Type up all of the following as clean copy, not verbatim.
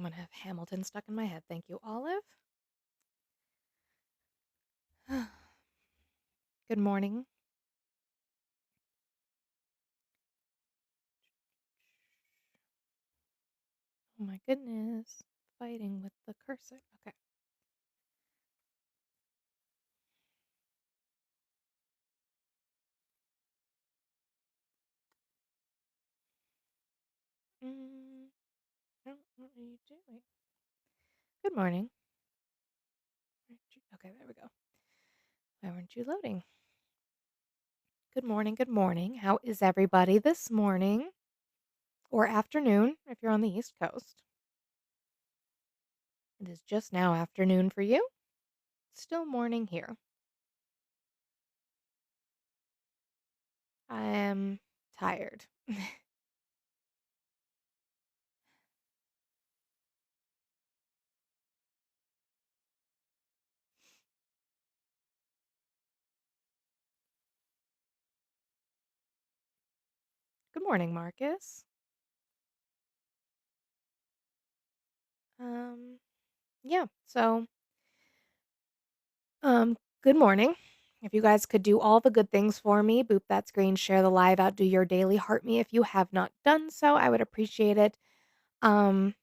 want to have Hamilton stuck in my head. Thank you, Olive. Good morning. Oh my goodness. Fighting with the cursor. Okay. What are you doing? Good morning. Okay, there we go. Why weren't you loading? Good morning. Good morning. How is everybody this morning or afternoon if you're on the East Coast? It is just now afternoon for you. Still morning here. I am tired. Good morning, Marcus. Yeah, so good morning. If you guys could do all the good things for me, boop that screen, share the live out, do your daily heart me if you have not done so. I would appreciate it. Um,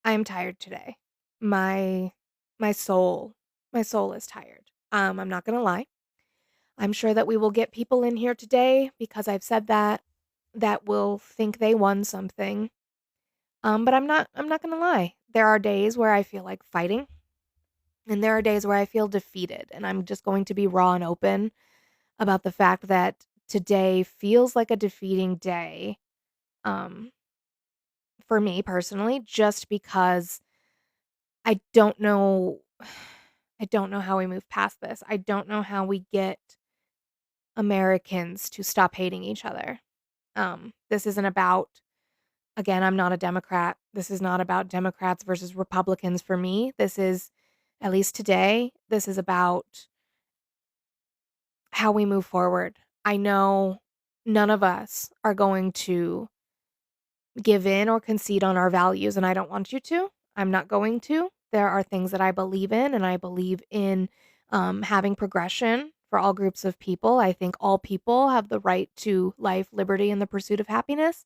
I am tired today. My my soul, my soul is tired. I'm not gonna lie. I'm sure that we will get people in here today because I've said that will think they won something. But I'm not gonna lie. There are days where I feel like fighting, and there are days where I feel defeated, and I'm just going to be raw and open about the fact that today feels like a defeating day, um, for me personally, just because I don't know I don't know how we move past this. I don't know how we get Americans to stop hating each other. This isn't about again, I'm not a Democrat. This is not about Democrats versus Republicans for me. This is at least today, this is about how we move forward. I know none of us are going to give in or concede on our values, and I don't want you to. I'm not going to. There are things that I believe in, and I believe in having progression for all groups of people. I think all people have the right to life, liberty, and the pursuit of happiness.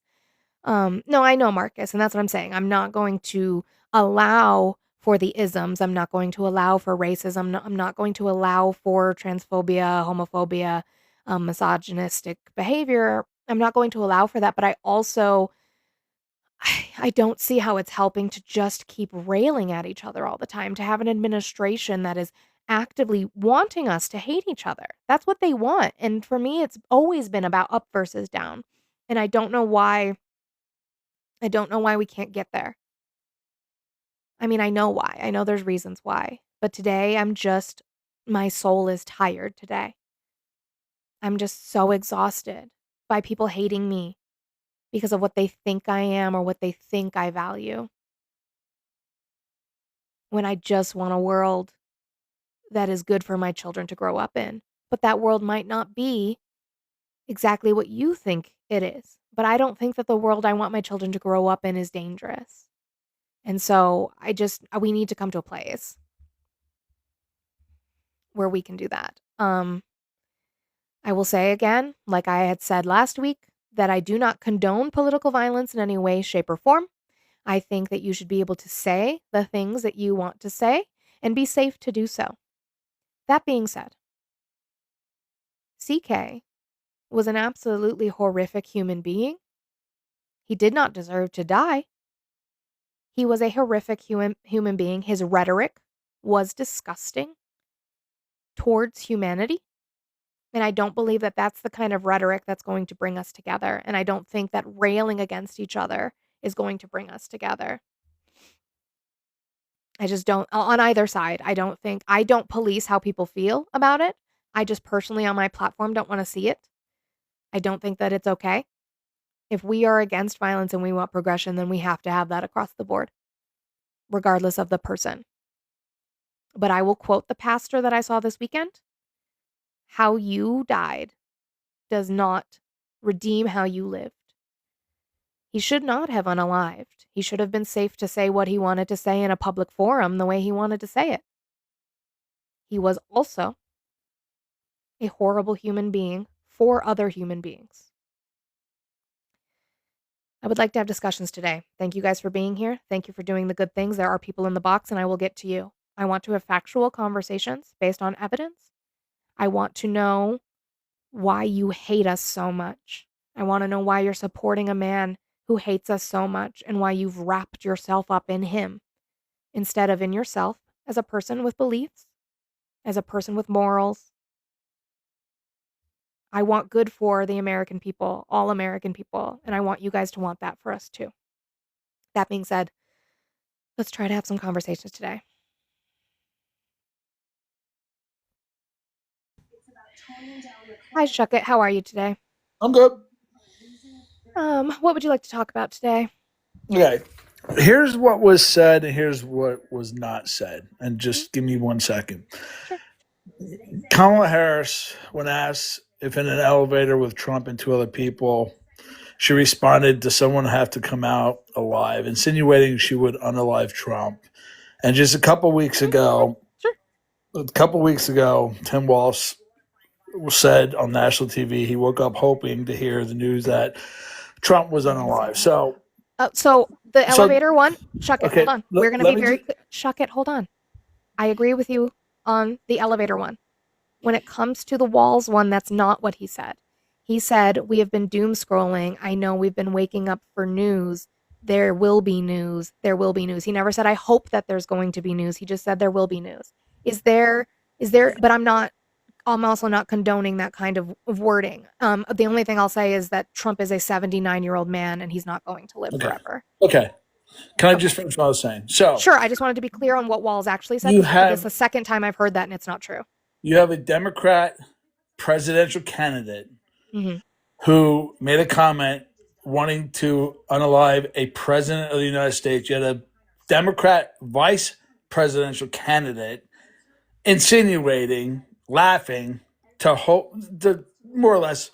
No, I know, Marcus, and that's what I'm saying. I'm not going to allow for the isms. I'm not going to allow for racism. I'm not going to allow for transphobia, homophobia, misogynistic behavior. I'm not going to allow for that. But I also, I don't see how it's helping to just keep railing at each other all the time, to have an administration that is actively wanting us to hate each other. That's what they want. And for me, it's always been about up versus down. And I don't know why we can't get there. I mean, I know why. I know there's reasons why. But today my soul is tired today. I'm just so exhausted by people hating me because of what they think I am or what they think I value. When I just want a world that is good for my children to grow up in. But that world might not be exactly what you think it is. But I don't think that the world I want my children to grow up in is dangerous. And so we need to come to a place where we can do that. I will say again, like I had said last week, that I do not condone political violence in any way, shape, or form. I think that you should be able to say the things that you want to say and be safe to do so. That being said, CK was an absolutely horrific human being. He did not deserve to die. He was a horrific human being. His rhetoric was disgusting towards humanity. And I don't believe that that's the kind of rhetoric that's going to bring us together. And I don't think that railing against each other is going to bring us together. I just don't, on either side. I don't police how people feel about it. I just personally on my platform don't want to see it. I don't think that it's okay. If we are against violence and we want progression, then we have to have that across the board, regardless of the person. But I will quote the pastor that I saw this weekend. How you died does not redeem how you lived. He should not have unalived. He should have been safe to say what he wanted to say in a public forum the way he wanted to say it. He was also a horrible human being for other human beings. I would like to have discussions today. Thank you guys for being here. Thank you for doing the good things. There are people in the box, and I will get to you. I want to have factual conversations based on evidence. I want to know why you hate us so much. I want to know why you're supporting a man who hates us so much and why you've wrapped yourself up in him instead of in yourself as a person with beliefs, as a person with morals. I want good for the American people, all American people, and I want you guys to want that for us too. That being said, let's try to have some conversations today. Hi, Shuckit. How are you today? I'm good. What would you like to talk about today? Okay. Here's what was said and here's what was not said. And just give me 1 second. Sure. Kamala Harris, when asked if in an elevator with Trump and 2 other people, she responded, does someone have to come out alive, insinuating she would unalive Trump. And just a couple weeks ago, Tim Walz said on national TV he woke up hoping to hear the news that Trump was unalive. So the elevator one, Shuckit, okay, hold on. We're going to be very clear. Shuckit, hold on. I agree with you on the elevator one. When it comes to the Walz one, that's not what he said. He said, we have been doom scrolling. I know we've been waking up for news. There will be news. There will be news. He never said, I hope that there's going to be news. He just said there will be news. Is there, but I'm also not condoning that kind of wording. The only thing I'll say is that Trump is a 79-year-old man and he's not going to live forever. Okay. Can I just finish what I was saying? Sure. I just wanted to be clear on what Walz actually said. It's the second time I've heard that and it's not true. You have a Democrat presidential candidate who made a comment wanting to unalive a president of the United States. You had a Democrat vice presidential candidate insinuating, laughing, to more or less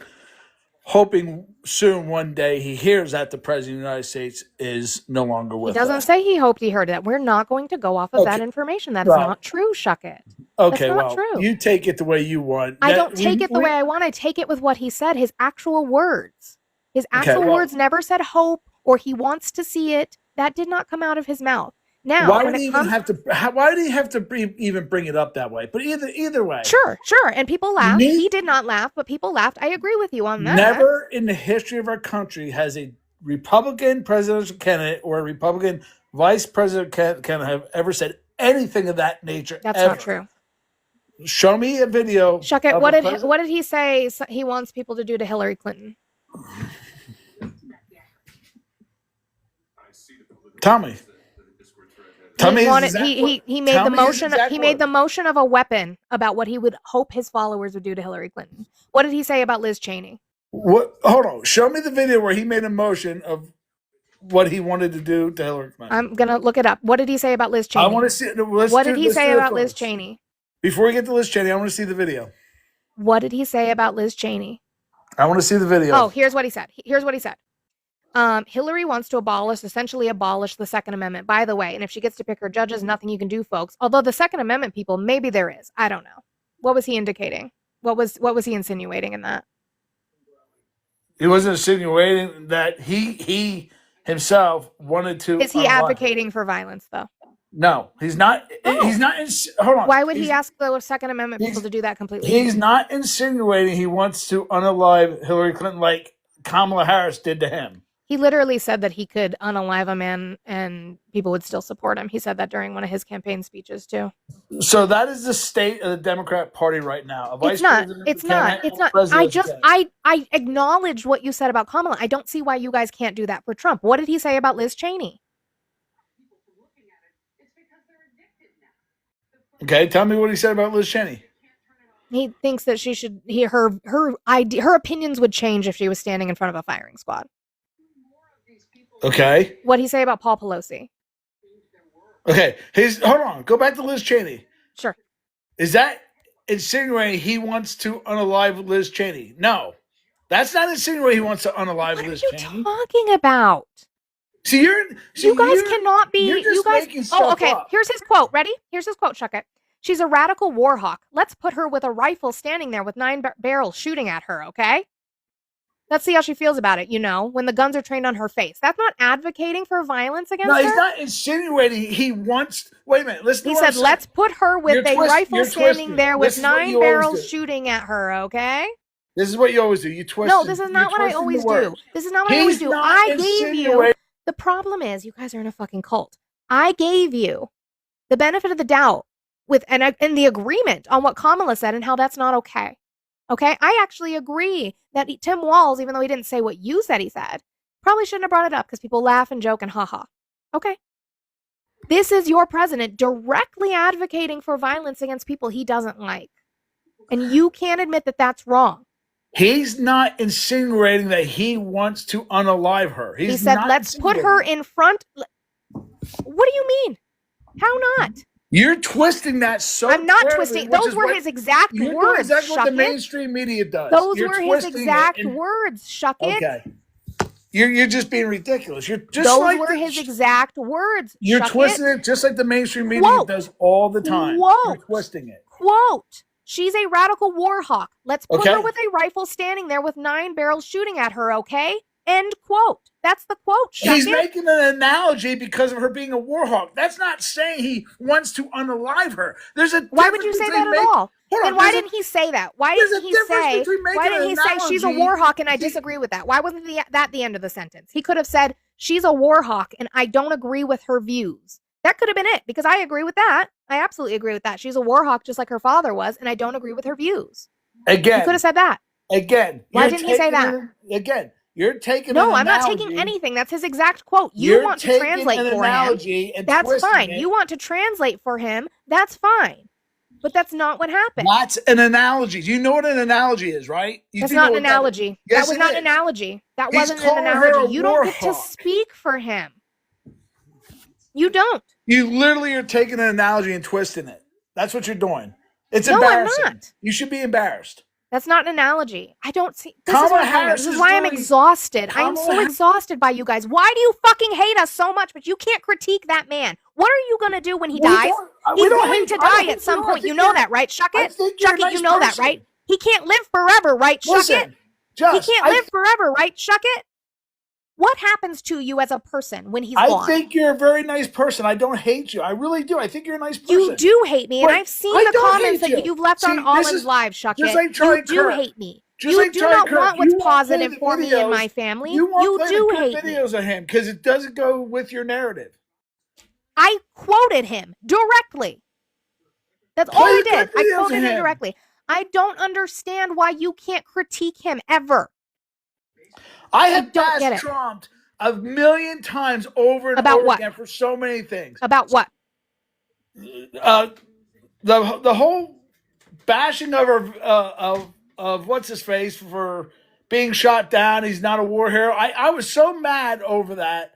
hoping soon one day he hears that the president of the United States is no longer with us. He doesn't say he hoped he heard that. We're not going to go off of that information. That's not true, Shuckit. Okay, well, true. You take it the way you want. I don't take it the way I want. I take it with what he said, his actual words. His actual words never said hope or he wants to see it. That did not come out of his mouth. Now, why would he have to even bring it up that way? But either way. Sure. And people laughed. He did not laugh, but people laughed. I agree with you on that. Never in the history of our country has a Republican presidential candidate or a Republican vice president candidate have ever said anything of that nature. That's not true. Show me a video. Shuckit, what did he say he wants people to do to Hillary Clinton? Tell me. He made the motion. He made the motion of a weapon about what he would hope his followers would do to Hillary Clinton. What did he say about Liz Cheney? What? Hold on. Show me the video where he made a motion of what he wanted to do to Hillary Clinton. I'm gonna look it up. What did he say about Liz Cheney? I want to see. What did he say about Liz Cheney? Before we get to Liz Cheney, I want to see the video. What did he say about Liz Cheney? I want to see the video. Oh, here's what he said. Hillary wants to essentially abolish the Second Amendment, by the way. And if she gets to pick her judges, nothing you can do, folks. Although the Second Amendment people, maybe there is. I don't know. What was he indicating? What was he insinuating in that? He wasn't insinuating that he himself wanted to. Is he advocating for violence, though? No, he's not. Oh. He's not. Hold on. Why would he ask the Second Amendment people to do that completely? He's not insinuating he wants to unalive Hillary Clinton like Kamala Harris did to him. He literally said that he could unalive a man and people would still support him. He said that during one of his campaign speeches, too. So that is the state of the Democrat Party right now. It's not. I acknowledge what you said about Kamala. I don't see why you guys can't do that for Trump. What did he say about Liz Cheney? Okay, tell me what he said about Liz Cheney. He thinks that she should. Her opinions would change if she was standing in front of a firing squad. Okay. What did he say about Paul Pelosi? Okay, hold on. Go back to Liz Cheney. Sure. Is that insinuating he wants to unalive Liz Cheney? No. That's not insinuating he wants to unalive What Liz are you Cheney. talking about? You guys cannot be. You guys. Oh, okay. Here's his quote. Ready? Here's his quote. Shuck it. She's a radical war hawk. Let's put her with a rifle standing there with 9 barrels shooting at her. Okay. Let's see how she feels about it. When the guns are trained on her face. That's not advocating for violence against her. No, he's not insinuating he wants. Wait a minute. Listen. He said, "Let's put her with a rifle standing there with 9 barrels shooting at her." Okay. This is what you always do. You twist. No, this is not what I always do. This is not what I always do. I gave you. The problem is, you guys are in a fucking cult. I gave you the benefit of the doubt and the agreement on what Kamala said and how that's not okay. Okay, I actually agree that Tim Walz, even though he didn't say what you said he said, probably shouldn't have brought it up because people laugh and joke and haha. Okay. This is your president directly advocating for violence against people he doesn't like. And you can't admit that that's wrong. He's not insinuating that he wants to unalive her. He said, let's put her in front. What do you mean? How not? You're twisting that so I'm not twisting. Those were his exact words. That's what the mainstream media does. Those were his exact words. Shuck it. Okay. You're just being ridiculous. You're just Those were his exact words. You're twisting it just like the mainstream media does all the time. You're twisting it. Quote. She's a radical war hawk. Let's put her with a rifle standing there with 9 barrels shooting at her, okay? End quote. That's the quote. He's making an analogy because of her being a war hawk. That's not saying he wants to unalive her. There's a Why would you say that at all? Then why didn't he say that? Why didn't he say she's a war hawk and I disagree with that? Why wasn't that the end of the sentence? He could have said she's a war hawk and I don't agree with her views. That could have been it, because I agree with that. I absolutely agree with that. She's a war hawk just like her father was, and I don't agree with her views. Again. He could have said that. Again. Why didn't he say that? Again. You're taking No, I'm not taking anything. That's his exact quote. You want to translate for him. That's fine. You want to translate for him. That's fine. But that's not what happened. That's an analogy. You know what an analogy is, right? That's not an analogy. That was not an analogy. That wasn't an analogy. You don't get to speak for him. You don't. You literally are taking an analogy and twisting it. That's what you're doing. It's embarrassing. I'm not. You should be embarrassed. That's not an analogy. I don't see. This is why I'm exhausted. I'm so exhausted by you guys. Why do you fucking hate us so much, but you can't critique that man? What are you going to do when he dies? He's going to die at some point. You know that, right? Shuck it? Shuck it, you know that, right? He can't live forever, right? Shuck it? He can't live forever, right? Shuck it? What happens to you as a person when he's gone? I think you're a very nice person. I don't hate you. I really do. I think you're a nice person. You do hate me, and I've seen the comments that you've left on Olive's live, Shuck it. You do hate me. You do not want what's positive for me and my family. You do hate me. Videos of him because it doesn't go with your narrative. I quoted him directly. That's all I did. I quoted him directly. I don't understand why you can't critique him ever. I have bashed Trump a million times over and over again for so many things. About what? The whole bashing of what's his face for being shot down. He's not a war hero. I was so mad over that.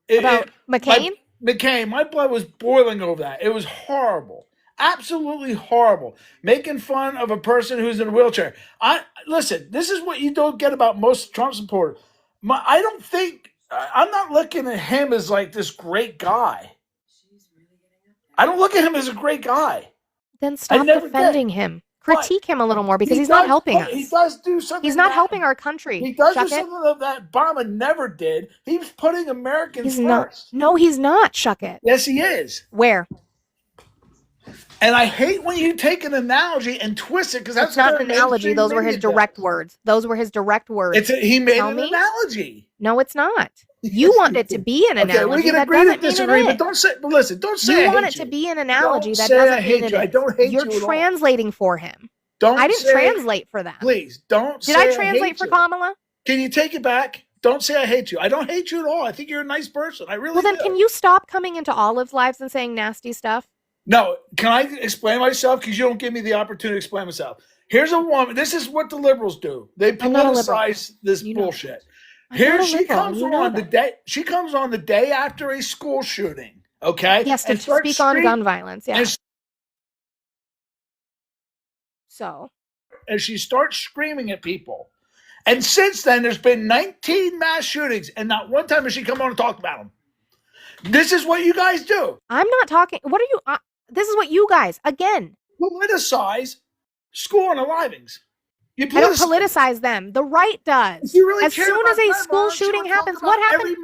About McCain? McCain. My blood was boiling over that. It was horrible. Absolutely horrible. Making fun of a person who's in a wheelchair. Listen, this is what you don't get about most Trump supporters. I'm not looking at him as like this great guy. I don't look at him as a great guy. Then stop defending him. Critique him a little more because he's not helping us. He does do something. He's not helping our country. He does do something that Obama never did. He's putting Americans first. No, he's not, Shuck it. Yes, he is. Where? And I hate when you take an analogy and twist it because that's not an analogy. Those were his direct words. Those were his direct words. He made an analogy. No, it's not. You want it to be an analogy. Okay, we can agree to disagree, but don't say. But listen, don't say. You want it to be an analogy. That doesn't mean it is. I don't hate you. You're translating for him. I didn't translate for them. Please don't. Did I translate for Kamala? Can you take it back? Don't say I hate you. I don't hate you at all. I think you're a nice person. I really do. Well, then can you stop coming into Olive's lives and saying nasty stuff? No, can I explain myself? Because you don't give me the opportunity to explain myself. Here's a woman. This is what the liberals do. They politicize this bullshit. Here she comes on the day. She comes on the day after a school shooting. Okay. Yes, to speak on gun violence. Yeah. And she starts screaming at people, And since then, there's been 19 mass shootings, and not one time has she come on and talked about them. This is what you guys do. I'm not talking. What are you? This is what you guys, again. Politicize school unalivings. I don't politicize them. The right does. Really as soon as a school shooting happens, what happens?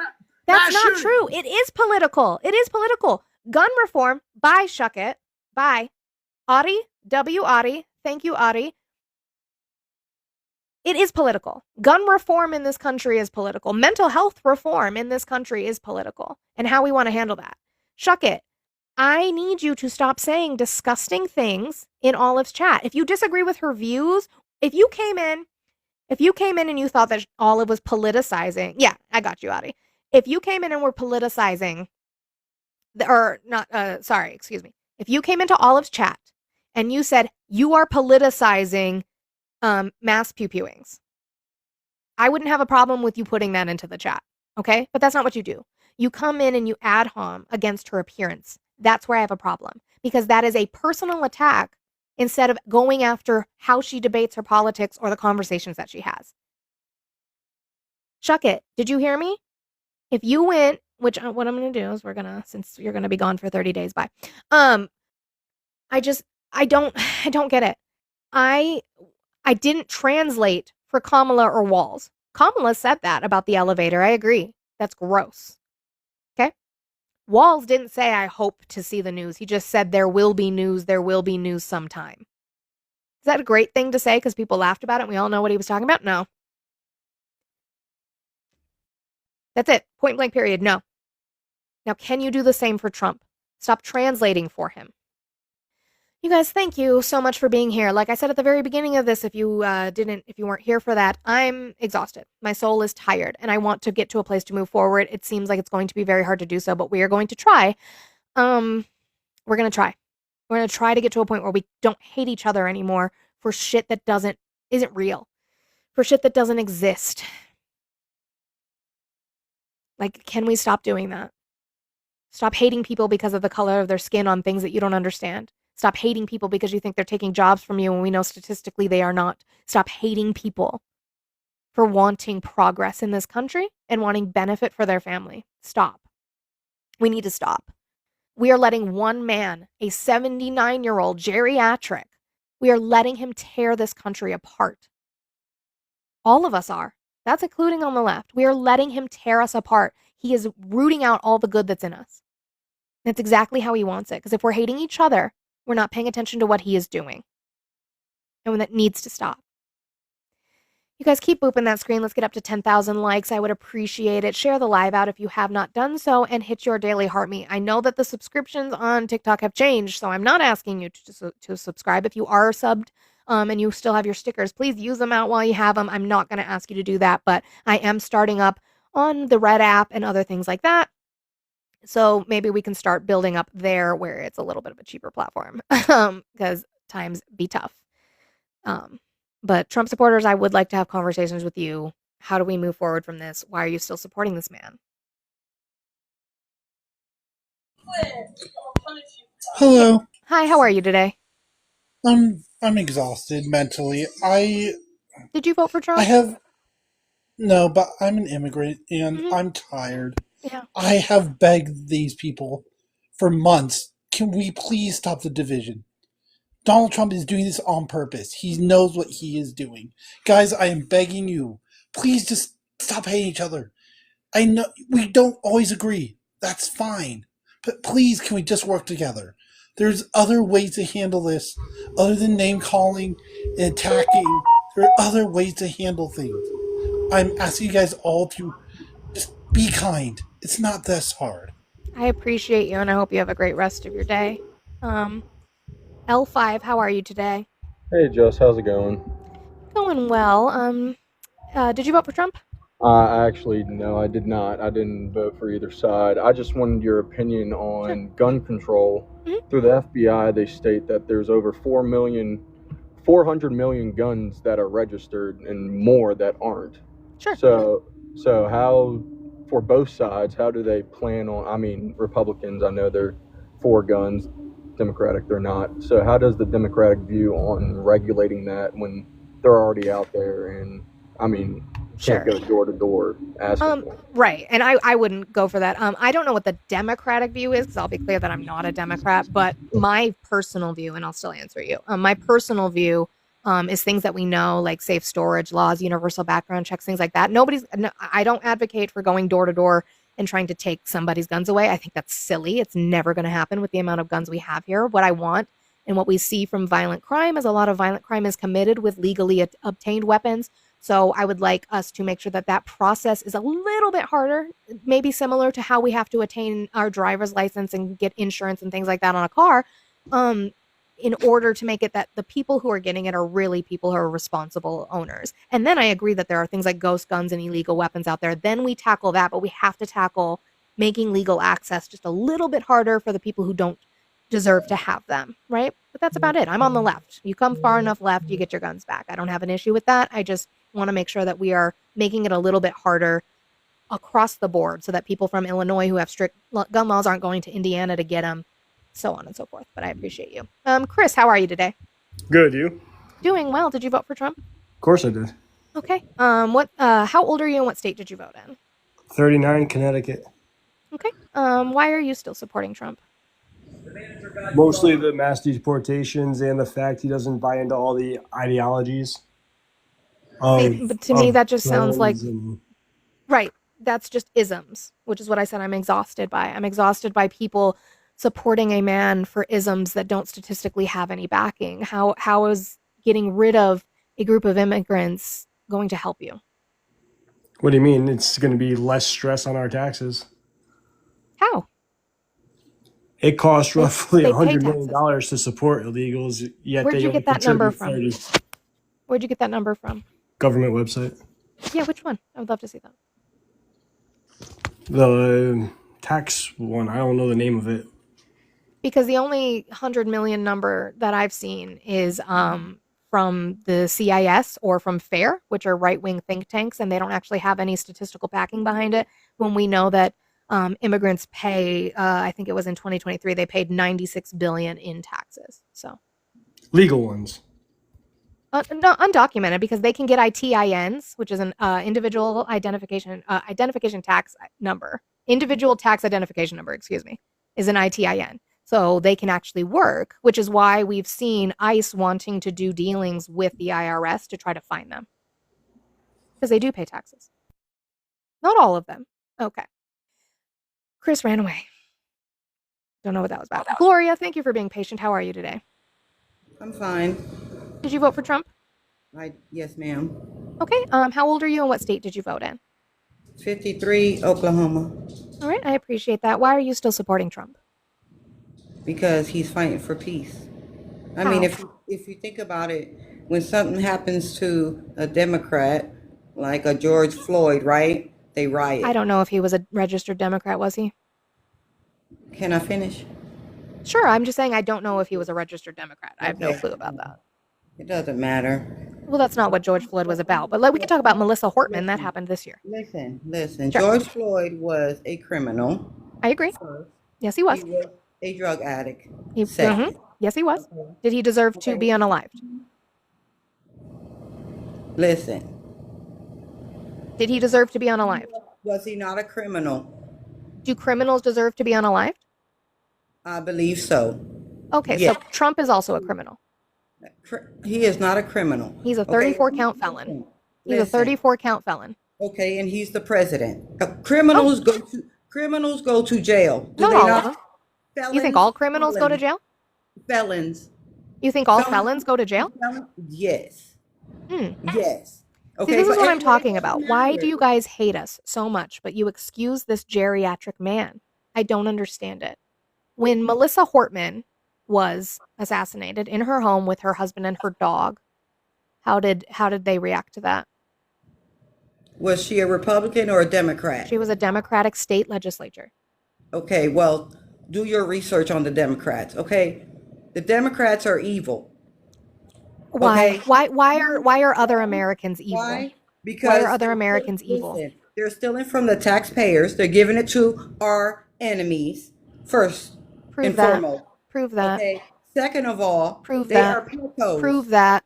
That's not true. It is political. It is political. Gun reform by Shuckit, by Audie, W. Audie. Thank you, Audie. It is political. Gun reform in this country is political. Mental health reform in this country is political. And how we want to handle that. Shuckit, I need you to stop saying disgusting things in Olive's chat. If you disagree with her views, if you came in and you thought that Olive was politicizing, yeah, I got you, Audie. If you came in and were politicizing, if you came into Olive's chat and you said you are politicizing mass pew-pewings, I wouldn't have a problem with you putting that into the chat, okay? But that's not what you do. You come in and you ad hom against her appearance. That's where I have a problem, because that is a personal attack instead of going after how she debates her politics or the conversations that she has. Shuckit, did you hear me? If you went, which what I'm going to do is since you're going to be gone for 30 days, bye. I don't get it. I didn't translate for Kamala or Walz. Kamala said that about the elevator. I agree. That's gross. Okay? Walz didn't say, I hope to see the news. He just said, there will be news sometime. Is that a great thing to say because people laughed about it and we all know what he was talking about? No. That's it. Point blank period. No. Now, can you do the same for Trump? Stop translating for him. You guys, thank you so much for being here. Like I said at the very beginning of this, if you weren't here for that, I'm exhausted. My soul is tired and I want to get to a place to move forward. It seems like it's going to be very hard to do so, but we are going to try. We're going to try. We're going to try to get to a point where we don't hate each other anymore for shit that isn't real, for shit that doesn't exist. Like, can we stop doing that? Stop hating people because of the color of their skin on things that you don't understand. Stop hating people because you think they're taking jobs from you when we know statistically they are not. Stop hating people for wanting progress in this country and wanting benefit for their family. Stop. We need to stop. We are letting one man, a 79-year-old geriatric, we are letting him tear this country apart. All of us are. That's including on the left. We are letting him tear us apart. He is rooting out all the good that's in us. That's exactly how he wants it. Because if we're hating each other, we're not paying attention to what he is doing. And that needs to stop. You guys keep booping that screen. Let's get up to 10,000 likes. I would appreciate it. Share the live out if you have not done so and hit your daily heart me. I know that the subscriptions on TikTok have changed, so I'm not asking you to subscribe. If you are subbed and you still have your stickers, please use them out while you have them. I'm not going to ask you to do that, but I am starting up on the Red app and other things like that. So maybe we can start building up there where it's a little bit of a cheaper platform because times be tough. But Trump supporters, I would like to have conversations with you. How do we move forward from this? Why are you still supporting this man? Hello. Hi, how are you today? I'm exhausted mentally. Did you vote for Trump? No, but I'm an immigrant and I'm tired. Yeah. I have begged these people for months. Can we please stop the division? Donald Trump is doing this on purpose. He knows what he is doing. Guys, I am begging you. Please just stop hating each other. I know we don't always agree. That's fine. But please, can we just work together? There's other ways to handle this other than name calling and attacking. There are other ways to handle things. I'm asking you guys all to just be kind. It's not this hard. I appreciate you, and I hope you have a great rest of your day. L5, how are you today? Hey, Jess, how's it going? Going well. Did you vote for Trump? Actually, no, I did not. I didn't vote for either side. I just wanted your opinion on gun control. Through the FBI, they state that there's over 400 million guns that are registered and more that aren't. Sure. So how, for both sides, how do they plan on, I mean, Republicans, I know they're for guns, Democratic, they're not. So how does the Democratic view on regulating that when they're already out there and I mean, Sure. can't go door to door asking for 'em. Right, and I wouldn't go for that. I don't know what the Democratic view is, because I'll be clear that I'm not a Democrat, but my personal view, and I'll still answer you, my personal view, is things that we know, like safe storage laws, universal background checks, things like that. I don't advocate for going door to door and trying to take somebody's guns away. I think that's silly. It's never gonna happen with the amount of guns we have here. What I want and what we see from violent crime is a lot of violent crime is committed with legally obtained weapons. So I would like us to make sure that that process is a little bit harder, maybe similar to how we have to attain our driver's license and get insurance and things like that on a car, in order to make it that the people who are getting it are really people who are responsible owners. And then I agree that there are things like ghost guns and illegal weapons out there. Then we tackle that, but we have to tackle making legal access just a little bit harder for the people who don't deserve to have them, right? But that's about it. I'm on the left. You come far enough left, you get your guns back. I don't have an issue with that. I just want to make sure that we are making it a little bit harder across the board so that people from Illinois who have strict gun laws aren't going to Indiana to get them, so on and so forth. But I appreciate you. Chris, how are you today? Good, you? Doing well. Did you vote for Trump? Of course I did. Okay. How old are you and what state did you vote in? 39, Connecticut. Okay. Why are you still supporting Trump? Mostly the mass deportations and the fact he doesn't buy into all the ideologies. But to me, that just sounds like and right. That's just isms, which is what I said I'm exhausted by. I'm exhausted by people supporting a man for isms that don't statistically have any backing. How is getting rid of a group of immigrants going to help you? What do you mean? It's going to be less stress on our taxes. How? It costs roughly they pay $100 million taxes. to support illegals, yet Where'd they you only get that number contribute from? 30. Where'd you get that number from? Government website. Yeah, which one? I would love to see that. The tax one, I don't know the name of it. Because the only 100 million number that I've seen is from the CIS or from FAIR, which are right-wing think tanks, and they don't actually have any statistical backing behind it. When we know that immigrants pay, I think it was in 2023, they paid $96 billion in taxes. So Legal ones. no, undocumented, because they can get ITINs, which is an individual tax number. Individual tax identification number, excuse me, is an ITIN. So they can actually work, which is why we've seen ICE wanting to do dealings with the IRS to try to find them. Because they do pay taxes. Not all of them. Okay. Chris ran away. Don't know what that was about. Gloria, thank you for being patient. How are you today? I'm fine. Did you vote for Trump? Yes, ma'am. Okay. How old are you and what state did you vote in? 53, Oklahoma. All right. I appreciate that. Why are you still supporting Trump? Because he's fighting for peace. I mean, if you think about it, when something happens to a Democrat, like a George Floyd, right? They riot. I don't know if he was a registered Democrat, was he? Can I finish? Sure. I'm just saying I don't know if he was a registered Democrat. I have no Okay. clue about that. It doesn't matter. Well, that's not what George Floyd was about. But we could talk about Melissa Hortman. That happened this year. Listen. Sure. George Floyd was a criminal. I agree. First, Yes, he was. he was a drug addict. He, Second, Yes, he was. Did he deserve to be unalived? listen. Did he deserve to be unalived? Was he not a criminal? Do criminals deserve to be unalived? I believe so. Okay, Yeah. so Trump is also a criminal. He is not a criminal. He's a 34-count felon. He's a Listen. 34-count felon. Okay, and he's the president. Criminals go to jail. Do Not they all not? of them. Felons, You think all criminals go to jail? Felons. You think all Felons- felons go to jail? Yes. Hmm. Yes. See, Okay. this is but what I'm anyway, talking it about. doesn't Why matter. do you guys hate us so much, but you excuse this geriatric man? I don't understand it. When Melissa Hortman was assassinated in her home with her husband and her dog, how did they react to that? Was she a Republican or a Democrat? She was a Democratic state legislature. Okay, well, do your research on the Democrats. Okay, the Democrats are evil. Why? Okay. Why are other Americans evil? Why? Because are other they're Americans stealing- evil? listen, they're stealing from the taxpayers. They're giving it to our enemies first Prove and that. foremost. Prove that. Okay. Second of all, Prove they that. are pillows. Prove that.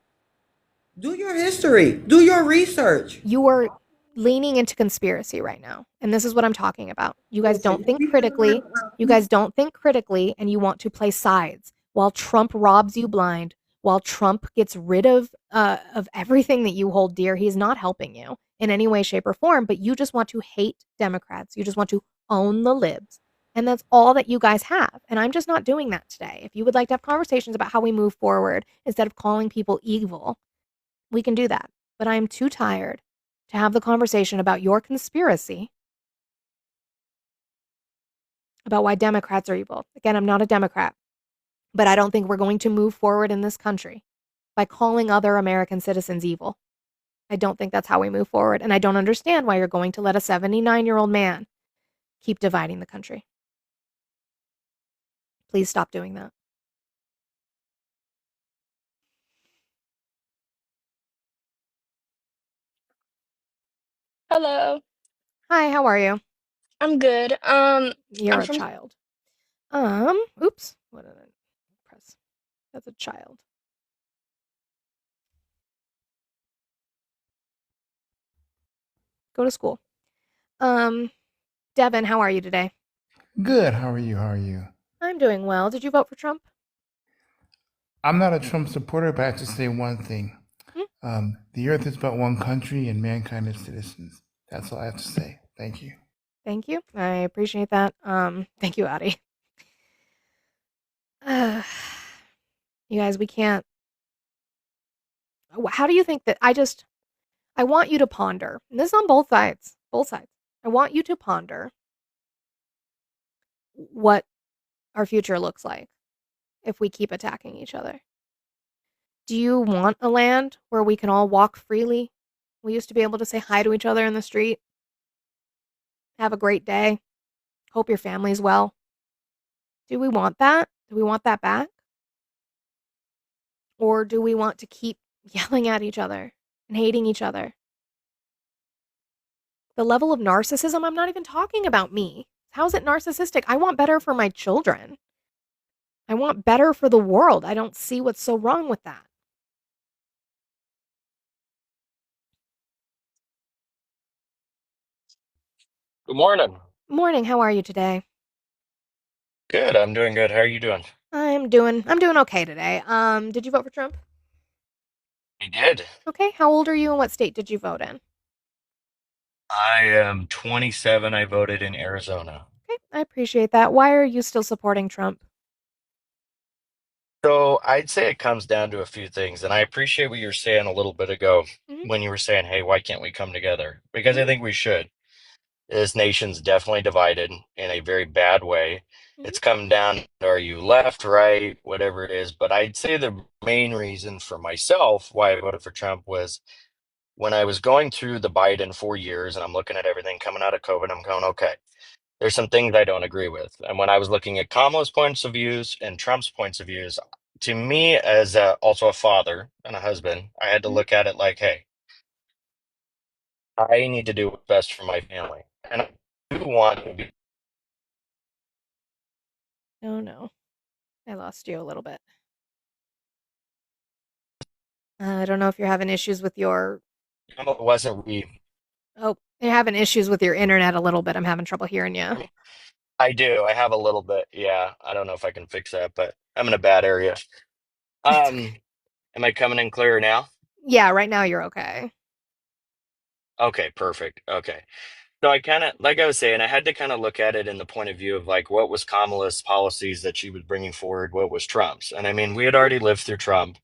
Do your history. Do your research. You are leaning into conspiracy right now, and this is what I'm talking about. You guys don't think critically. You guys don't think critically, and you want to play sides while Trump robs you blind. While Trump gets rid of everything that you hold dear, he's not helping you in any way, shape, or form. But you just want to hate Democrats. You just want to own the libs, and that's all that you guys have. And I'm just not doing that today. If you would like to have conversations about how we move forward instead of calling people evil, we can do that. But I'm too tired to have the conversation about your conspiracy about why Democrats are evil. Again, I'm not a Democrat, but I don't think we're going to move forward in this country by calling other American citizens evil. I don't think that's how we move forward, and I don't understand why you're going to let a 79-year-old man keep dividing the country. Please stop doing that. Hello. Hi, how are you? I'm good. You're I'm a from child. Oops. What did I press? That's a child. Go to school. Devin, how are you today? Good. How are you? How are you? I'm doing well. Did you vote for Trump? I'm not a Trump supporter, but I have to say one thing. Hmm? The earth is but one country and mankind is citizens. That's all I have to say. Thank you. Thank you. I appreciate that. Thank you, Addie. You guys, we can't. How do you think that I want you to ponder. And this is on both sides. Both sides. I want you to ponder what our future looks like if we keep attacking each other. Do you want a land where we can all walk freely? We used to be able to say hi to each other in the street. Have a great day. Hope your family's well. Do we want that? Do we want that back? Or do we want to keep yelling at each other and hating each other? The level of narcissism, I'm not even talking about me. How is it narcissistic? I want better for my children. I want better for the world. I don't see what's so wrong with that. Good morning. Morning, how are you today? Good. I'm doing good. How are you doing? I'm doing okay today. Did you vote for Trump? I did. Okay, how old are you and what state did you vote in? I am 27. I voted in Arizona. Okay, I appreciate that. Why are you still supporting Trump? So I'd say it comes down to a few things, and I appreciate what you were saying a little bit ago Mhm. when you were saying, "Hey, why can't we come together?" Because I Mhm. think we should. This nation's definitely divided in a very bad way. Mhm. It's come down to are you left, right, whatever it is. But I'd say the main reason for myself why I voted for Trump was when I was going through the Biden 4 years and I'm looking at everything coming out of COVID, I'm going, okay, there's some things I don't agree with. And when I was looking at Kamala's points of views and Trump's points of views, to me as also a father and a husband, I had to Mhm. look at it like, hey, I need to do what's best for my family. And I do want to be. Oh no. I lost you a little bit. I don't know if you're having issues with your It wasn't we. Oh, you're having issues with your internet a little bit. I'm having trouble hearing you. I do. I have a little bit. Yeah. I don't know if I can fix that, but I'm in a bad area. It's okay. Am I coming in clearer now? Yeah, right now you're okay. Okay, perfect. Okay. So I kind of, like I was saying, I had to kind of look at it in the point of view of like, what was Kamala's policies that she was bringing forward? What was Trump's? And I mean, we had Mhm. already lived through Trump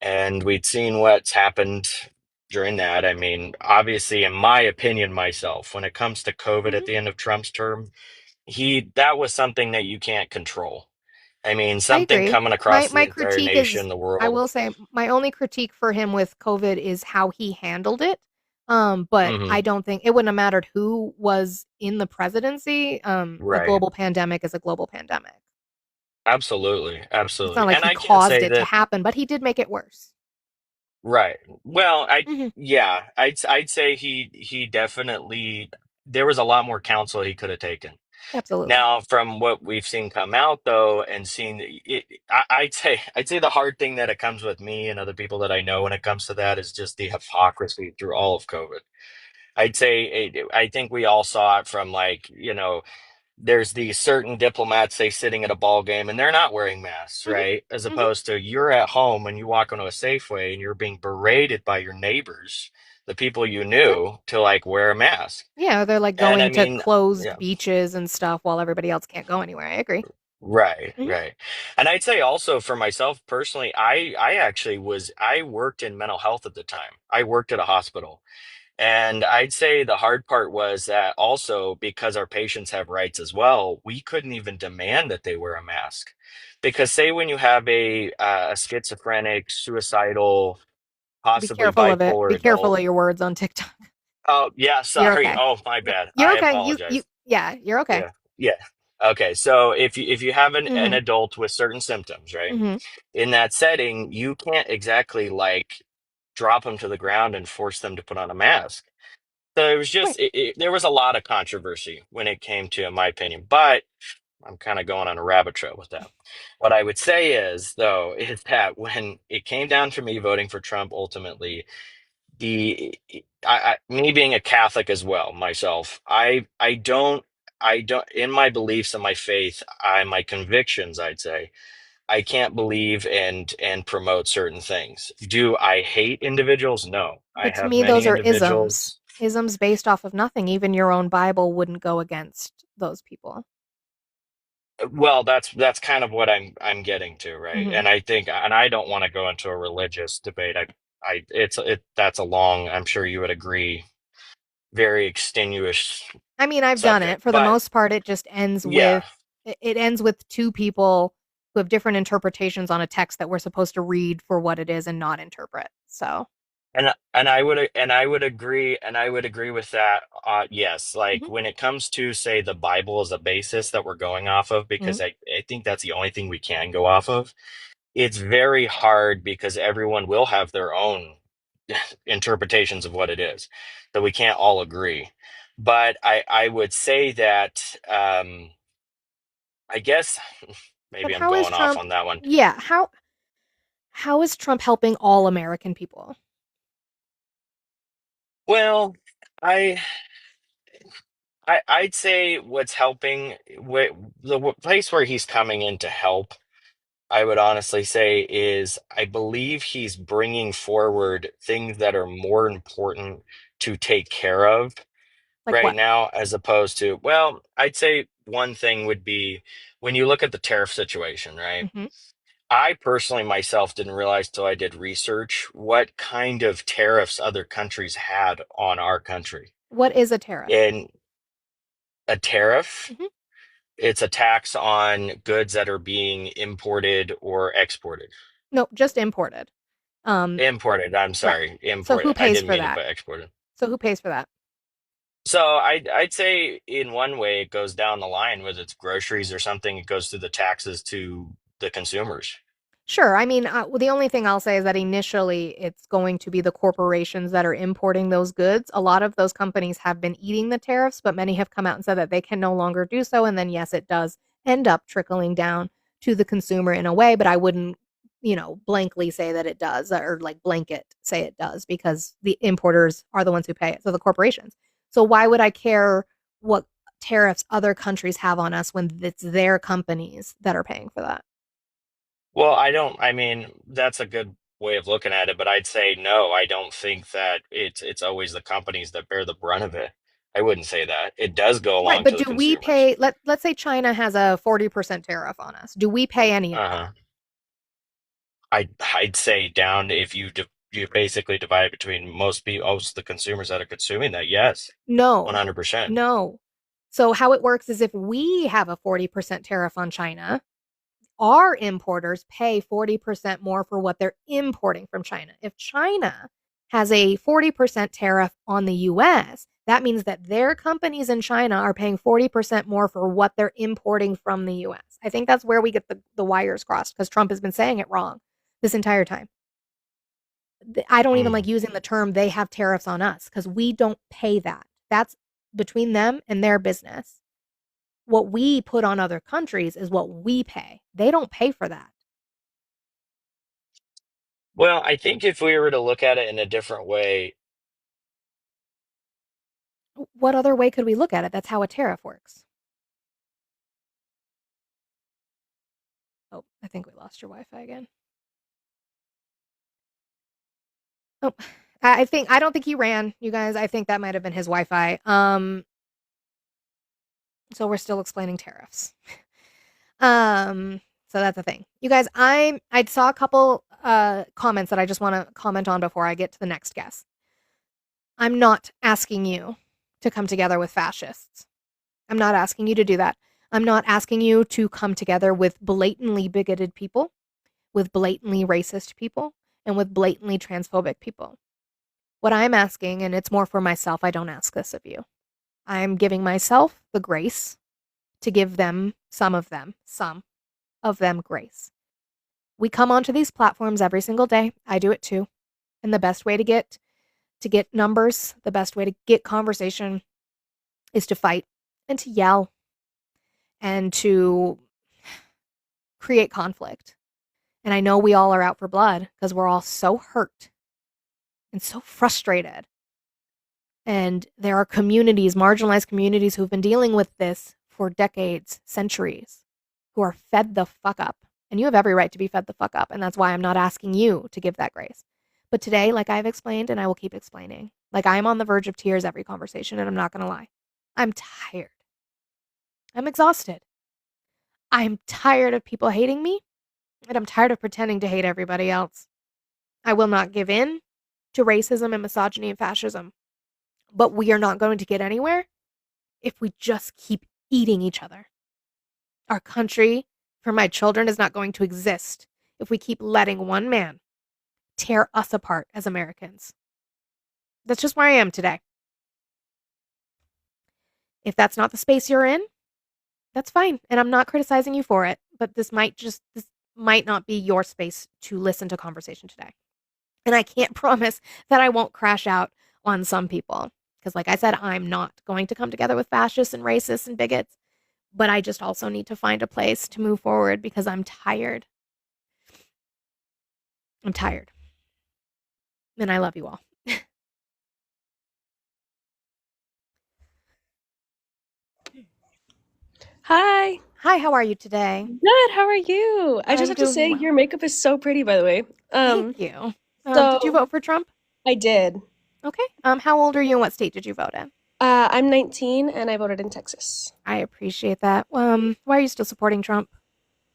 and we'd seen what's happened during that. I mean, obviously, in my opinion, myself, when it comes to COVID at Mhm. the end of Trump's term, that was something that you can't control. I mean, I something agree. coming My across the my entire critique is nation, the I world. will say my only critique for him with COVID is how he handled it. But I Hmm. don't think it wouldn't have mattered who was in the presidency. A Right. global pandemic is a global pandemic. Absolutely. It's not Absolutely. like And he I can't caused say it to that. happen, but he did make it worse. Right. Well, Mhm. I'd say he definitely there was a lot more counsel he could have taken. Absolutely. Now, from what we've seen come out though, and seen it, I'd say the hard thing that it comes with me and other people that I know when it comes to that is just the hypocrisy through all of COVID. I think we all saw it from like, there's these certain diplomats they sitting at a ball game and they're not wearing masks, Mhm. right? As Mhm. opposed to you're at home and you walk into a Safeway and you're being berated by your neighbors, the people you Sure. knew, to like wear a mask. Yeah, they're like And I going to mean, closed yeah. beaches and stuff while everybody else can't go anywhere. I agree. Right, Mhm. right. And I'd say also for myself personally, I worked in mental health at the time. I worked at a hospital. And I'd say the hard part was that also because our patients have rights as well, we couldn't even demand that they wear a mask. Because say when you have a schizophrenic, suicidal, Be possibly careful of it. bipolar Be careful adult. of your words on TikTok. Oh, yeah, You're sorry. okay. Oh, my Yep. bad. You're I okay. You apologize. yeah, you're okay. Yeah. Yeah. Okay. So if you have an Mhm. adult with certain symptoms, right? Mhm. In that setting, you can't exactly like drop them to the ground and force them to put on a mask. So it was Right. just there was a lot of controversy when it came to, in my opinion, but I'm kind of going on a rabbit trail with that. What I would say is, though, is that when it came down to me voting for Trump, ultimately, the me being a Catholic as well myself, I don't in my beliefs and my faith, my convictions, I'd say. I can't believe and promote certain things. Do I hate individuals? No. I But to have me, those many are isms. individuals. Isms based off of nothing. Even your own Bible wouldn't go against those people. Well, that's kind of what I'm getting to, right? Mhm. And I think, and I don't want to go into a religious debate. That's a long, I'm sure you would agree, very extenuous I mean, I've done subject. it. For the But most part, it just ends yeah, with it ends with two people who have different interpretations on a text that we're supposed to read for what it is and not interpret. So, and I would agree with that. Yes, like mhm. when it comes to say the Bible as a basis that we're going off of, because Mhm. I think that's the only thing we can go off of. It's very hard because everyone will have their own interpretations of what it is, that we can't all agree. But I would say that I guess But maybe I'm how is going off Trump on that one. Yeah, how is Trump helping all American people? Well, I I'd say what's helping, the place where he's coming in to help, I would honestly say, is I believe he's bringing forward things that are more important to take care of Like right what? now, as opposed to, well, I'd say one thing would be when you look at the tariff situation, right? Mhm. I personally myself didn't realize till I did research what kind of tariffs other countries had on our country. What is a tariff? And a tariff, Mhm. it's a tax on goods that are being imported or exported. No, just imported. Um, Imported, I'm right. sorry, So who imported. I pays didn't for mean to that? put exported. So who pays for that? So I'd say in one way it goes down the line, whether it's groceries or something, it goes through the taxes to the consumers. Sure. I mean, well, the only thing I'll say is that initially it's going to be the corporations that are importing those goods. A lot of those companies have been eating the tariffs, but many have come out and said that they can no longer do so. And then, yes, it does end up trickling down to the consumer in a way, but I wouldn't, blankly say that it does or like blanket say it does because the importers are the ones who pay it. So the corporations. So why would I care what tariffs other countries have on us when it's their companies that are paying for that? Well, I mean, that's a good way of looking at it, but I'd say no, I don't think that it's always the companies that bear the brunt of it. I wouldn't say that. It does go Right, along but to the do we consumers. pay let's say China has a 40% tariff on us. Do we pay any of that? Uh-huh. I'd say down if you basically divide between most people, most of the consumers that are consuming that, yes, No. 100%. No. So how it works is if we have a 40% tariff on China, our importers pay 40% more for what they're importing from China. If China has a 40% tariff on the US, that means that their companies in China are paying 40% more for what they're importing from the US. I think that's where we get the wires crossed because Trump has been saying it wrong this entire time. I don't even like Mm. using the term they have tariffs on us because we don't pay that. That's between them and their business. what we put on other countries is what we pay. They don't pay for that. Well, I think if we were to look at it in a different way, What other way could we look at it? That's how a tariff works. Oh, I think we lost your Wi-Fi again. Oh, I don't think he ran, you guys. I think that might have been his Wi-Fi. So we're still explaining tariffs. So that's the thing. You guys, I saw a couple comments that I just want to comment on before I get to the next guest. I'm not asking you to come together with fascists. I'm not asking you to do that. I'm not asking you to come together with blatantly bigoted people, with blatantly racist people, and with blatantly transphobic people. What I'm asking, and it's more for myself, I don't ask this of you. I'm giving myself the grace to give them, some of them grace. We come onto these platforms every single day. I do it too. And the best way to get numbers, the best way to get conversation is to fight and to yell and to create conflict. And I know we all are out for blood because we're all so hurt and so frustrated. And there are communities, marginalized communities, who've been dealing with this for decades, centuries, who are fed the fuck up. And you have every right to be fed the fuck up. And that's why I'm not asking you to give that grace. But today, like I've explained, and I will keep explaining, like I'm on the verge of tears every conversation, and I'm not going to lie. I'm tired. I'm exhausted. I'm tired of people hating me, and I'm tired of pretending to hate everybody else. I will not give in to racism and misogyny and fascism. But we are not going to get anywhere if we just keep eating each other. Our country, for my children, is not going to exist if we keep letting one man tear us apart as Americans. That's just where I am today. If that's not the space you're in, that's fine. And I'm not criticizing you for it, but this might not be your space to listen to conversation today. And I can't promise that I won't crash out on some people. Because like I said, I'm not going to come together with fascists and racists and bigots. But I just also need to find a place to move forward because I'm tired. I'm tired. And I love you all. Hi. Hi, how are you today? Good. How are you? I just I'm have to doing say well. your makeup is so pretty, by the way. Thank you. Did you So vote for Trump? I did. Okay. How old are you and what state did you vote in? I'm 19 and I voted in Texas. I appreciate that. Why are you still supporting Trump?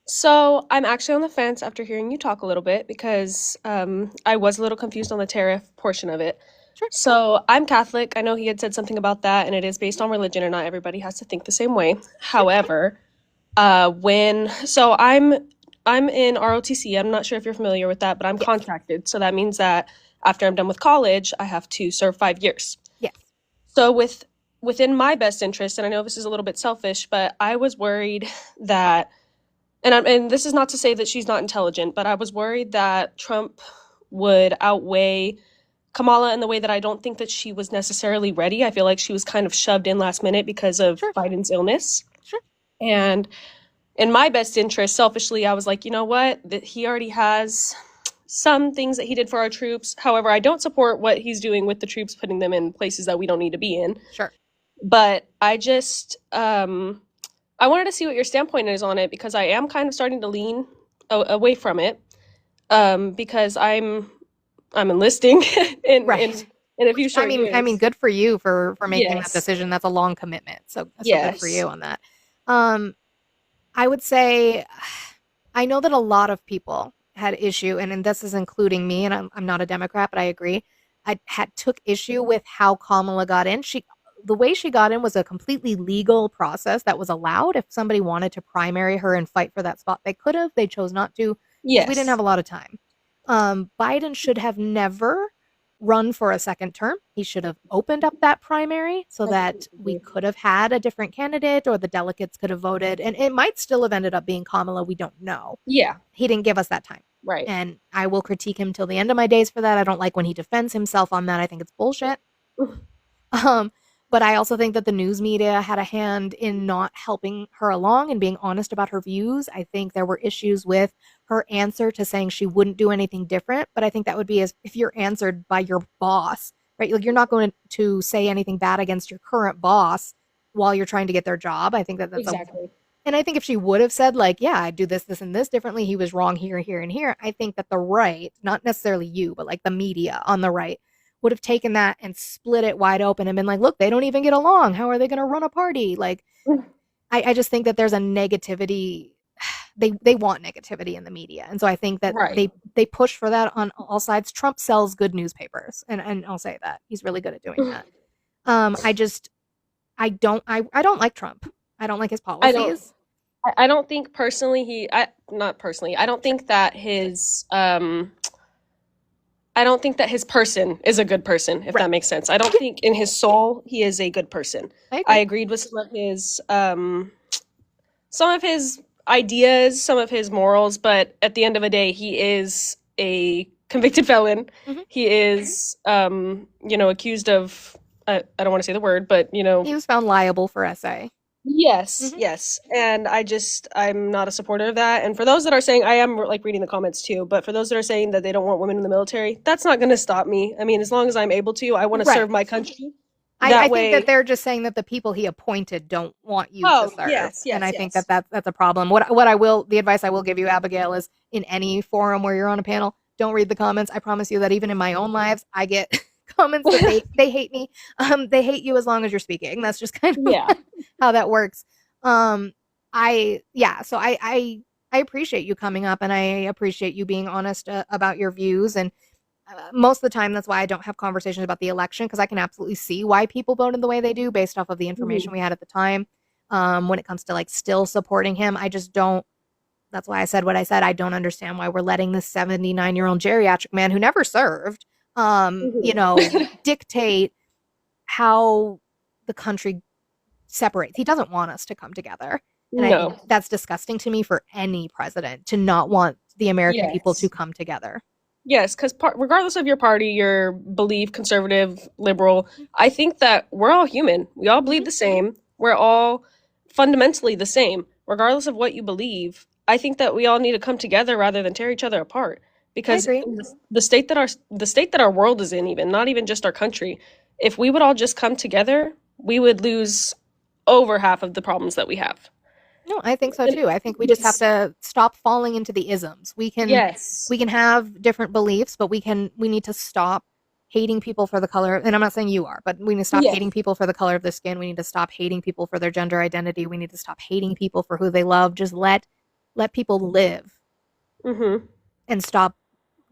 So I'm actually on the fence after hearing you talk a little bit because I was a little confused on the tariff portion of it. Sure. So I'm Catholic. I know he had said something about that, and it is based on religion, and not everybody has to think the same way. However, I'm in ROTC. I'm not sure if you're familiar with that, but I'm contracted. So that means that after I'm done with college, I have to serve 5 years. Yes. So within my best interest, and I know this is a little bit selfish, but I was worried that, and this is not to say that she's not intelligent, but I was worried that Trump would outweigh Kamala in the way that I don't think that she was necessarily ready. I feel like she was kind of shoved in last minute because of Biden's illness. Sure. And in my best interest, selfishly, I was like, you know what? That he already has some things that he did for our troops. However, I don't support what he's doing with the troops, putting them in places that we don't need to be in. Sure. But I just, I wanted to see what your standpoint is on it because I am kind of starting to lean away from it because I'm enlisting in a few short years. I mean, good for you for making that decision. That's a long commitment. So good for you on that. I would say, I know that a lot of people had issue, and this is including me, and I'm not a Democrat, but I agree. I took issue with how Kamala got in. The way she got in was a completely legal process that was allowed. If somebody wanted to primary her and fight for that spot, they could have. They chose not to. Yes. We didn't have a lot of time. Biden should have never run for a second term. He should have opened up that primary so that we could have had a different candidate or the delegates could have voted. And it might still have ended up being Kamala. We don't know. Yeah. He didn't give us that time. Right. And I will critique him till the end of my days for that. I don't like when he defends himself on that. I think it's bullshit. But I also think that the news media had a hand in not helping her along and being honest about her views. I think there were issues with her answer to saying she wouldn't do anything different. But I think that would be as if you're answered by your boss, right? Like, you're not going to say anything bad against your current boss while you're trying to get their job. I think that that's Exactly. and I think if she would have said, like, yeah, I do this, this, and this differently, he was wrong here, here, and here, I think that the right, not necessarily you, but like the media on the right, would have taken that and split it wide open and been like, look, they don't even get along. How are they going to run a party? Like, I just think that there's a negativity. They want negativity in the media. And so I think that Right. they push for that on all sides. Trump sells good newspapers. And I'll say that. He's really good at doing that. I don't like Trump. I don't like his policies. I don't think personally not personally. I don't think that his person is a good person, if that makes sense. I don't think in his soul he is a good person. I agreed with some of his ideas, some of his morals, but at the end of the day, he is a convicted felon. Mhm. He is, accused of, I don't want to say the word, but, He was found liable for SA. Yes, Mhm. yes. And I'm not a supporter of that. And for those that are saying, I am like reading the comments too, but for those that are saying that they don't want women in the military, that's not going to stop me. I mean, as long as I'm able to, I want to Right. serve my country. I think that they're just saying that the people he appointed don't want you to serve. Yes, and I think yes. that's a problem. The advice I will give you, Abigail, is in any forum where you're on a panel, don't read the comments. I promise you that even in my own lives, I get comments that they hate me. They hate you as long as you're speaking. That's just kind of how that works. So I appreciate you coming up, and I appreciate you being honest about your views. And most of the time, that's why I don't have conversations about the election, because I can absolutely see why people voted the way they do based off of the information we had at the time. When it comes to like still supporting him, I just don't. That's why I said what I said. I don't understand why we're letting this 79-year-old geriatric man who never served, dictate how the country separates. He doesn't want us to come together. And I think that's disgusting to me for any president, to not want the American people to come together. Yes, because regardless of your party, your belief, conservative, liberal, I think that we're all human. We all bleed the same. We're all fundamentally the same, regardless of what you believe. I think that we all need to come together rather than tear each other apart. Because the state that our world is in, even not even just our country, if we would all just come together, we would lose over half of the problems that we have. No, I think so too. I think we just have to stop falling into the isms. We can have different beliefs, but we need to stop hating people for the color. And I'm not saying you are, but we need to stop hating people for the color of their skin. We need to stop hating people for their gender identity. We need to stop hating people for who they love. Just let people live, and stop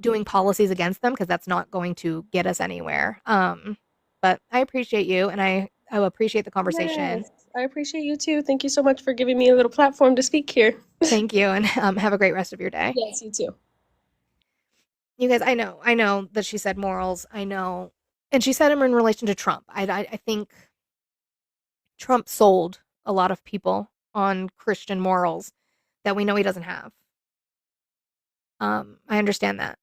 doing policies against them, because that's not going to get us anywhere. But I appreciate you, and I appreciate the conversation. Yes, I appreciate you too. Thank you so much for giving me a little platform to speak here. Thank you, and have a great rest of your day. Yes, you too. You guys, I know that she said morals. I know, and she said them in relation to Trump. I think Trump sold a lot of people on Christian morals that we know he doesn't have. I understand that.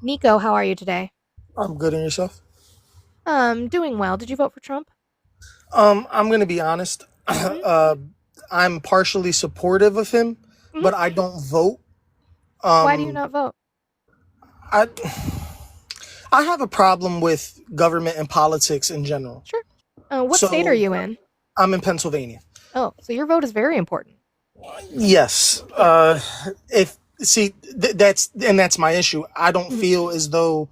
Nico, how are you today? I'm good. And yourself? Doing well. Did you vote for Trump? I'm gonna be honest. I'm partially supportive of him, but I don't vote. Why do you not vote? I have a problem with government and politics in general. Sure. What state are you in? I'm in Pennsylvania. Oh, so your vote is very important. Yes. That's my issue. I don't feel as though,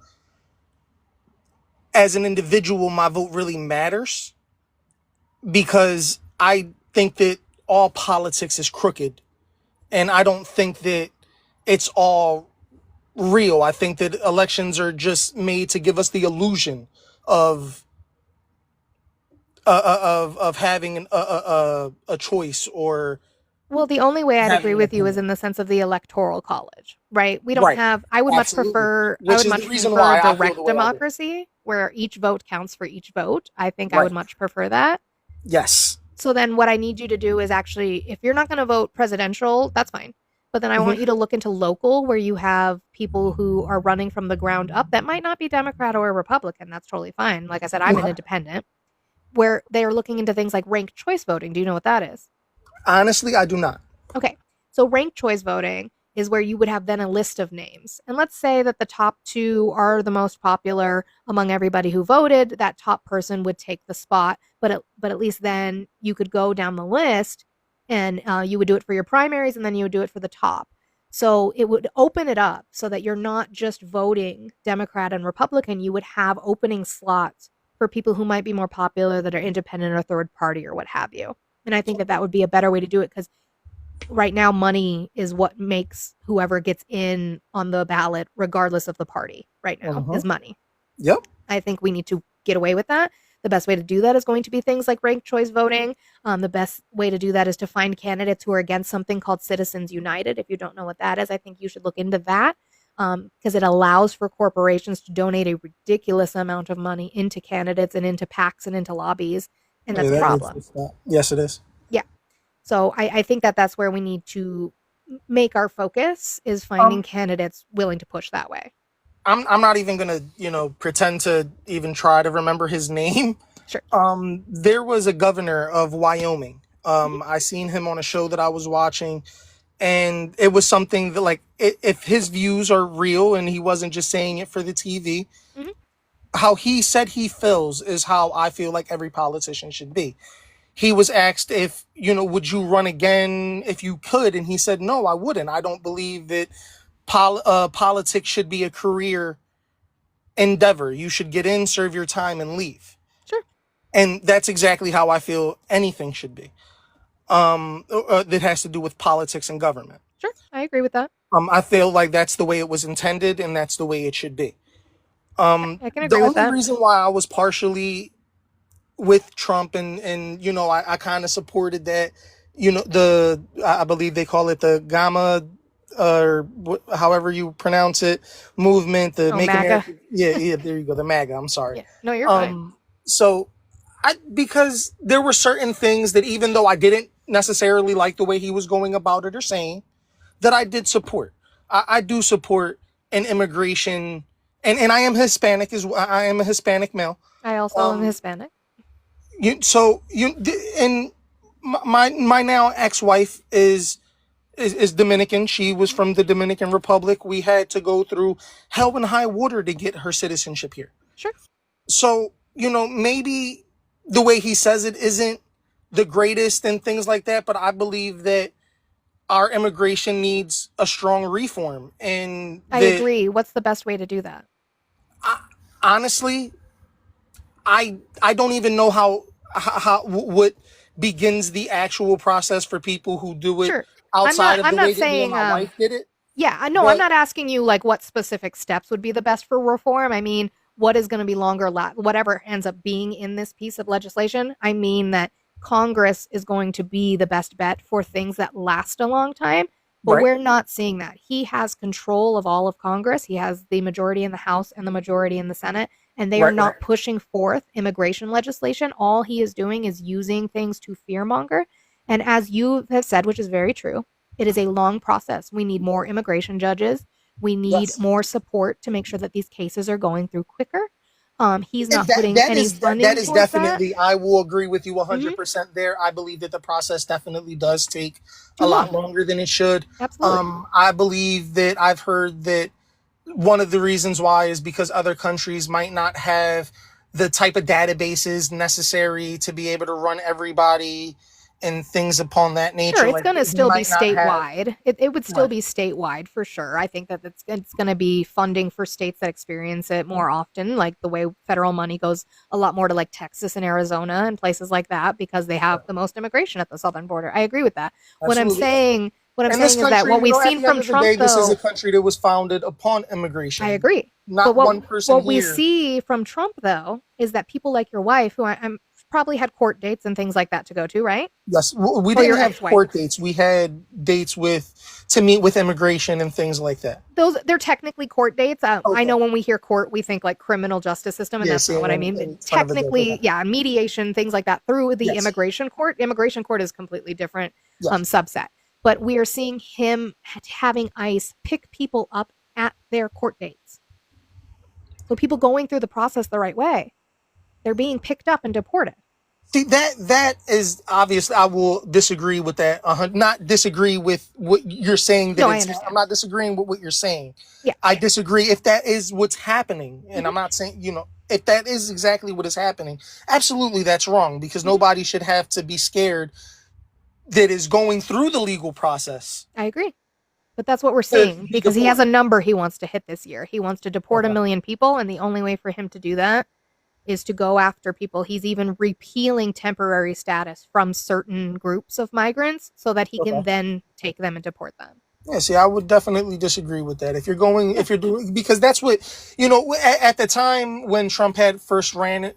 as an individual, my vote really matters, because I think that all politics is crooked, and I don't think that it's all real. I think that elections are just made to give us the illusion of having a choice, or well, the only way I'd agree with you is in the sense of the electoral college, right? We don't have. I would much prefer. I would much prefer direct democracy, where each vote counts for each vote. I think I would much prefer that. Yes. So then, what I need you to do is actually, if you're not going to vote presidential, that's fine. But then I want you to look into local, where you have people who are running from the ground up that might not be Democrat or Republican. That's totally fine. Like I said, I'm an independent, where they are looking into things like ranked choice voting. Do you know what that is? Honestly, I do not. Okay. So ranked choice voting is where you would have then a list of names. And let's say that the top 2 are the most popular among everybody who voted. That top person would take the spot. But at least then you could go down the list, and you would do it for your primaries, and then you would do it for the top. So it would open it up so that you're not just voting Democrat and Republican. You would have opening slots for people who might be more popular, that are independent or third party or what have you. And I think that would be a better way to do it, because right now money is what makes whoever gets in on the ballot, regardless of the party right now, is money. Yep. I think we need to get away with that. The best way to do that is going to be things like ranked choice voting. The best way to do that is to find candidates who are against something called Citizens United. If you don't know what that is, I think you should look into that, because it allows for corporations to donate a ridiculous amount of money into candidates and into PACs and into lobbies, and that's a problem. Yes, it is. Yeah. So I think that's where we need to make our focus, is finding candidates willing to push that way. I'm not even gonna, pretend to even try to remember his name. Sure. There was a governor of Wyoming. I seen him on a show that I was watching, and it was something that, like, if his views are real and he wasn't just saying it for the TV, how he said he feels is how I feel like every politician should be. He was asked if, would you run again if you could? And he said, no, I wouldn't. I don't believe that politics should be a career endeavor. You should get in, serve your time, and leave. Sure. And that's exactly how I feel anything should be. That has to do with politics and government. Sure, I agree with that. I feel like that's the way it was intended, and that's the way it should be. I can agree the with that. only reason why I was partially with Trump and I kind of supported that, I believe they call it the Gamma, or however you pronounce it, movement, the Make MAGA. America, yeah, there you go, the MAGA. I'm sorry. Yeah. No, you're fine. So because there were certain things that, even though I didn't necessarily like the way he was going about it or saying, that I did support. I do support an immigration, and I am Hispanic I am a Hispanic male. I also am Hispanic. And my now ex-wife is Dominican. She was from the Dominican Republic. We had to go through hell and high water to get her citizenship here. Sure. So, maybe the way he says it isn't the greatest and things like that, but I believe that our immigration needs a strong reform. And I agree. What's the best way to do that? Honestly, I don't even know how what begins the actual process for people who do it. Sure. Outside of I'm the not way that me saying, and my wife did it. Yeah, I know. But I'm not asking you like what specific steps would be the best for reform. I mean, what is going to be whatever ends up being in this piece of legislation. I mean that Congress is going to be the best bet for things that last a long time, but Right. we're not seeing that. He has control of all of Congress. He has the majority in the House and the majority in the Senate, and they are Right, not right. pushing forth immigration legislation. All he is doing is using things to fearmonger. And as you have said, which is very true, it is a long process. We need more immigration judges. We need Yes. more support to make sure that these cases are going through quicker. He's not And putting any funding that is towards that. definitely, I will agree with you 100% there. I believe that the process definitely does take a lot longer than it should. Absolutely. I believe that I've heard that one of the reasons why is because other countries might not have the type of databases necessary to be able to run everybody and things upon that nature. Sure, it's Like, going to we still be might not have- statewide. It would still Right. be statewide for sure. I think that it's going to be funding for states that experience it more often, like the way federal money goes a lot more to like Texas and Arizona and places like that because they have the most immigration at the southern border. I agree with that. What I'm Absolutely. saying And is this that country, what we've at seen the end from of the Trump, day, this is though, a country that was founded upon immigration. I agree. Not But one person what we here. see from Trump, though, is that people like your wife, who I'm probably had court dates and things like that to go to, right? Yes, we Or your didn't have ex-wife. court dates. We had dates to meet with immigration and things like that. They're technically court dates. I Okay. know when we hear court, we think like criminal justice system, and Yes, that's not what I mean. and son of a bitch, Technically, okay. yeah, mediation, things like that through the Yes. immigration court. Immigration court is completely different Yes. subset. but we are seeing him having ICE pick people up at their court dates. So people going through the process the right way, they're being picked up and deported. See, that is obviously, I will disagree with that. Not disagree with what you're saying. No, I understand. I'm not disagreeing with what you're saying. Yeah. I disagree if that is what's happening. And I'm not saying, if that is exactly what is happening, absolutely that's wrong, because nobody should have to be scared that is going through the legal process. I agree. But that's what we're seeing, because he has a number he wants to hit this year. He wants to deport 1 million people, and the only way for him to do that is to go after people. He's even repealing temporary status from certain groups of migrants so that he can then take them and deport them. Yeah, see, I would definitely disagree with that. If you're doing, because that's what, at the time when Trump had first ran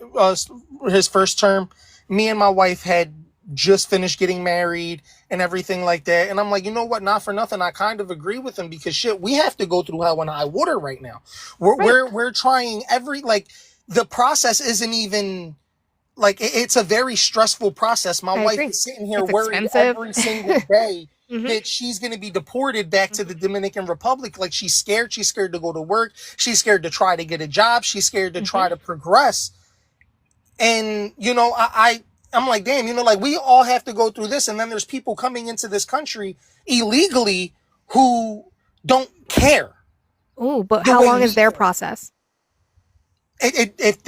his first term, me and my wife had just finished getting married and everything like that. And I'm like, you know what? Not for nothing, I kind of agree with him, because shit, we have to go through hell and high water right now. We're trying the process isn't even it's a very stressful process. My wife is sitting here worried every single day that she's going to be deported back to the Dominican Republic. Like, she's scared. She's scared to go to work. She's scared to try to get a job. She's scared to try to progress. And, I'm like, damn, we all have to go through this. And then there's people coming into this country illegally who don't care. Oh, but how long is their process? If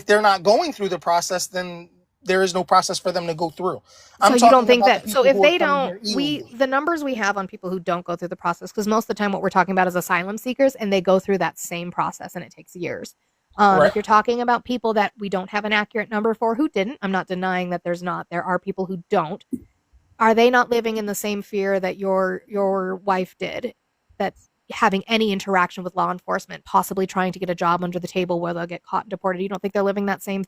they're not going through the process, then there is no process for them to go through. So you don't think that, so if they don't, the numbers we have on people who don't go through the process, because most of the time what we're talking about is asylum seekers, and they go through that same process and it takes years. If you're talking about people that we don't have an accurate number for who didn't, I'm not denying that there are people who don't. Are they not living in the same fear that your wife did? That's having any interaction with law enforcement, possibly trying to get a job under the table where they'll get caught and deported. You don't think they're living that same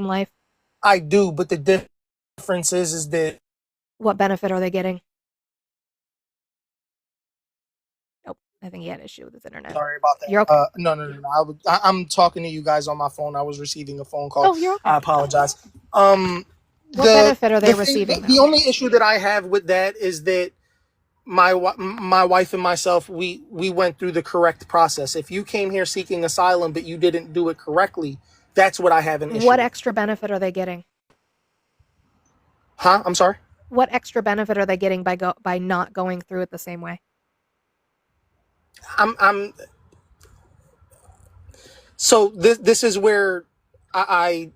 life? I do, but the difference is that... What benefit are they getting? Nope, I think he had an issue with his internet. Sorry about that. You're okay. No. I'm talking to you guys on my phone. I was receiving a phone call. Oh, you're okay. I apologize. What benefit are they receiving? The only issue that I have with that is that my wife and myself, we went through the correct process. If you came here seeking asylum but you didn't do it correctly, that's what I have an issue. What extra benefit are they getting? Huh? I'm sorry? What extra benefit are they getting by not going through it the same way? So this is where I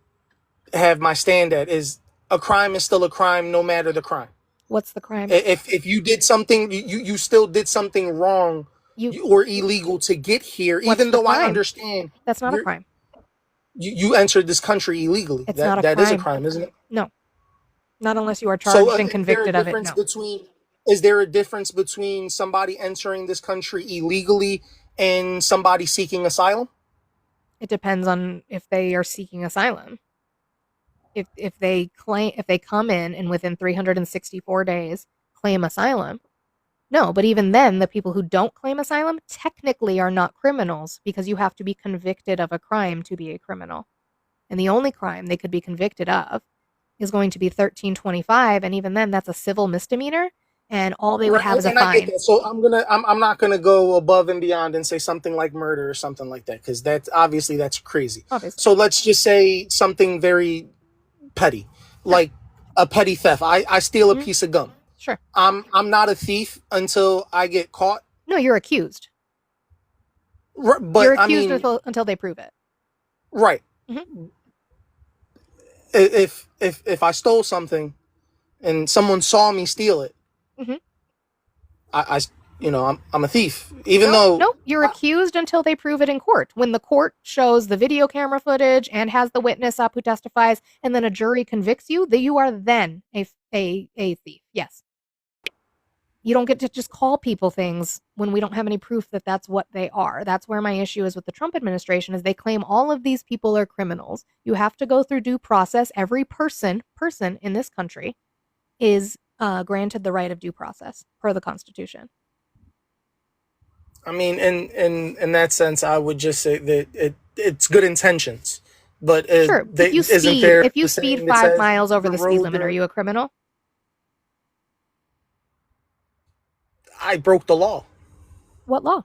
have my stand at, is a crime is still a crime no matter the crime. What's the crime? If you did something, you still did something wrong or illegal to get here, even though I understand. That's not a crime. You entered this country illegally. It's not a crime. That is a crime, isn't it? No. Not unless you are charged and convicted of it. No. Is there a difference between somebody entering this country illegally and somebody seeking asylum? It depends on if they are seeking asylum. If they come in and within 364 days claim asylum, no. But even then, the people who don't claim asylum technically are not criminals, because you have to be convicted of a crime to be a criminal. And the only crime they could be convicted of is going to be 1325, and even then, that's a civil misdemeanor, and all they would have is a fine. So I'm not gonna go above and beyond and say something like murder or something like that, because that's crazy. Obviously. So let's just say something very petty, like a petty theft. I steal a piece of gum. Sure. I'm not a thief until I get caught. No, you're accused. But you're accused until they prove it. Right. Mm-hmm. If I stole something and someone saw me steal it, I'm a thief, even though... No, you're accused until they prove it in court. When the court shows the video camera footage and has the witness up who testifies, and then a jury convicts you, that you are then a thief. Yes. You don't get to just call people things when we don't have any proof that that's what they are. That's where my issue is with the Trump administration, is they claim all of these people are criminals. You have to go through due process. Every person in this country is granted the right of due process per the Constitution. I mean, in that sense, I would just say that it's good intentions, but sure. If you speed 5 miles over the speed limit, are you a criminal? I broke the law. What law?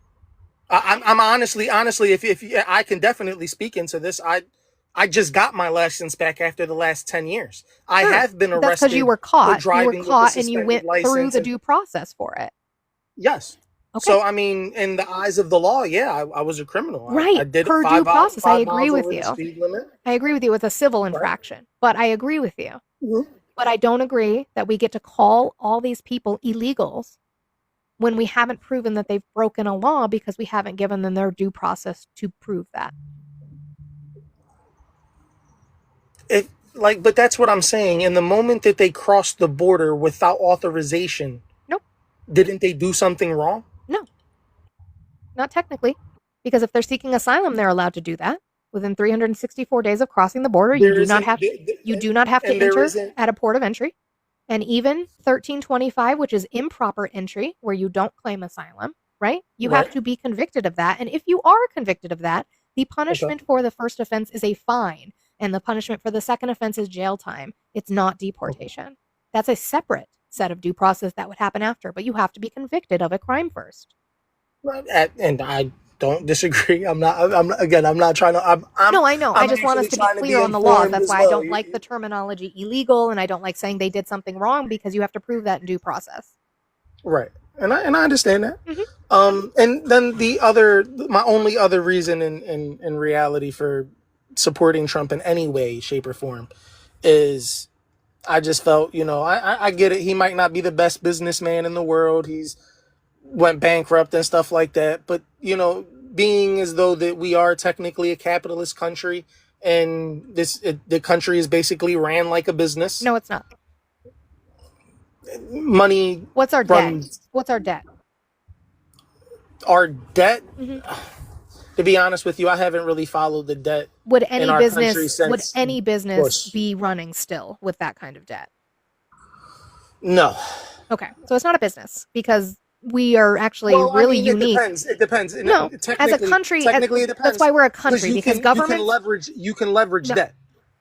I'm honestly, if I can definitely speak into this. I just got my license back after the last 10 years. I Sure. have been That's because arrested you were for caught. You driving were with a caught and you suspended went through license. the And due process for it. yes. Okay. So, I mean, in the eyes of the law, yeah, I was a criminal. I Right. did Per it due process. I 5 agree miles with over the you. speed limit. I agree with you with a civil Right. infraction, but I agree with you. Mhm. But I don't agree that we get to call all these people illegals when we haven't proven that they've broken a law because we haven't given them their due process to prove that. But that's what I'm saying. In the moment that they crossed the border without authorization, Nope. didn't they do something wrong? No. Not technically. Because if they're seeking asylum, they're allowed to do that. Within 364 days of crossing the border, you do not have to enter at a port of entry. And even 1325, which is improper entry, where you don't claim asylum, right? You have Right. to be convicted of that. And if you are convicted of that, the punishment for the first offense is a fine, and the punishment for the second offense is jail time. It's not deportation. That's a separate set of due process that would happen after, but you have to be convicted of a crime first. And I don't disagree. I'm not trying to. No, I know. I I'm just want us to actually be trying to clear be on the laws. informed That's as why I well. don't like the terminology illegal, and I don't like saying they did something wrong because you have to prove that in due process. Right. And I understand that. Mhm. And then my only other reason in reality for supporting Trump in any way, shape, or form is I just felt, I get it. He might not be the best businessman in the world. He's went bankrupt and stuff like that. But, being as though that we are technically a capitalist country and the country is basically ran like a business. No, it's not. Money. What's our debt? What's our debt? Our debt? Mhm. To be honest with you, I haven't really followed the debt Would in our country any since business Bush. be running still with that kind of debt? No. Okay, so it's not a business because we are actually really unique. It depends. No, as a country, technically it depends. that's why we're a country because government you can leverage debt.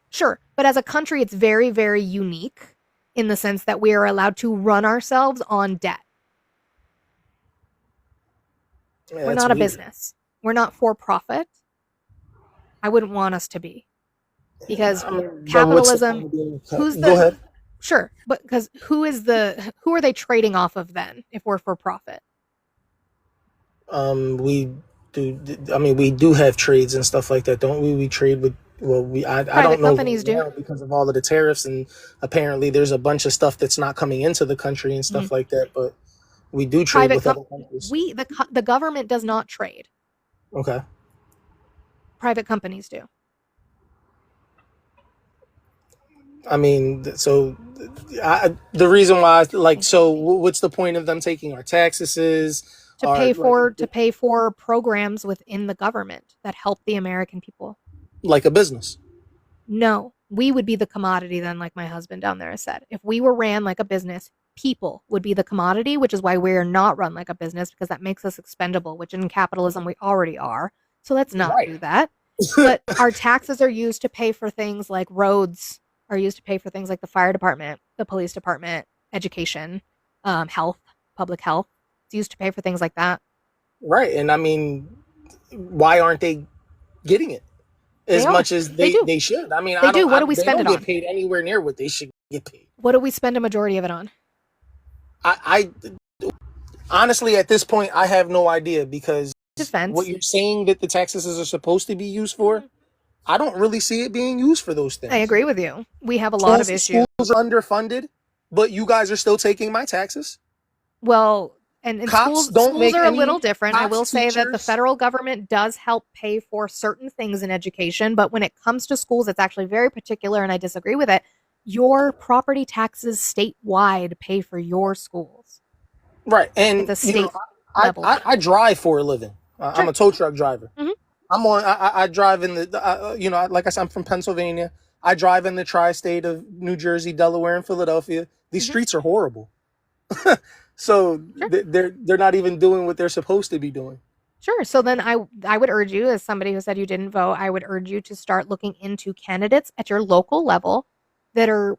Sure, but as a country, it's very, very unique in the sense that we are allowed to run ourselves on debt. Yeah, We're not a business. We're not for profit. I wouldn't want us to be because capitalism. Go ahead. Sure, but because who are they trading off of then if we're for profit? We do. I mean, we do have trades and stuff like that, don't we? We trade with. Well, I don't know companies do because of all of the tariffs, and apparently there's a bunch of stuff that's not coming into the country and stuff like that. But we do trade with other countries. The government does not trade. Okay. Private companies do. I mean, so the reason why, so what's the point of them taking our taxes? To pay for programs within the government that help the American people. Like a business. No, we would be the commodity then, like my husband down there has said. If we were ran like a business, people would be the commodity, which is why we're not run like a business because that makes us expendable, which in capitalism we already are. So let's not do that. But our taxes are used to pay for things like roads, are used to pay for things like the fire department, the police department, education, health, public health. It's used to pay for things like that. Right. And I mean, why aren't they getting it as much as they should? I mean, they do. What do we spend it on? They don't get paid anywhere near what they should get paid. What do we spend a majority of it on? I honestly, at this point, I have no idea because defense. What you're saying that the taxes are supposed to be used for, I don't really see it being used for those things. I agree with you. We have a lot of issues. Schools are underfunded, but you guys are still taking my taxes. Well, and schools are a little different. I will say that the federal government does help pay for certain things in education, but when it comes to schools, it's actually very particular, and I disagree with it. Your property taxes statewide pay for your schools. Right, and the state level. I drive for a living. Sure. I'm a tow truck driver. Mm-hmm. I drive in the like I said, I'm from Pennsylvania. I drive in the tri-state of New Jersey, Delaware, and Philadelphia. These streets are horrible. So they're not even doing what they're supposed to be doing. Sure. So then I would urge you, as somebody who said you didn't vote, I would urge you to start looking into candidates at your local level that are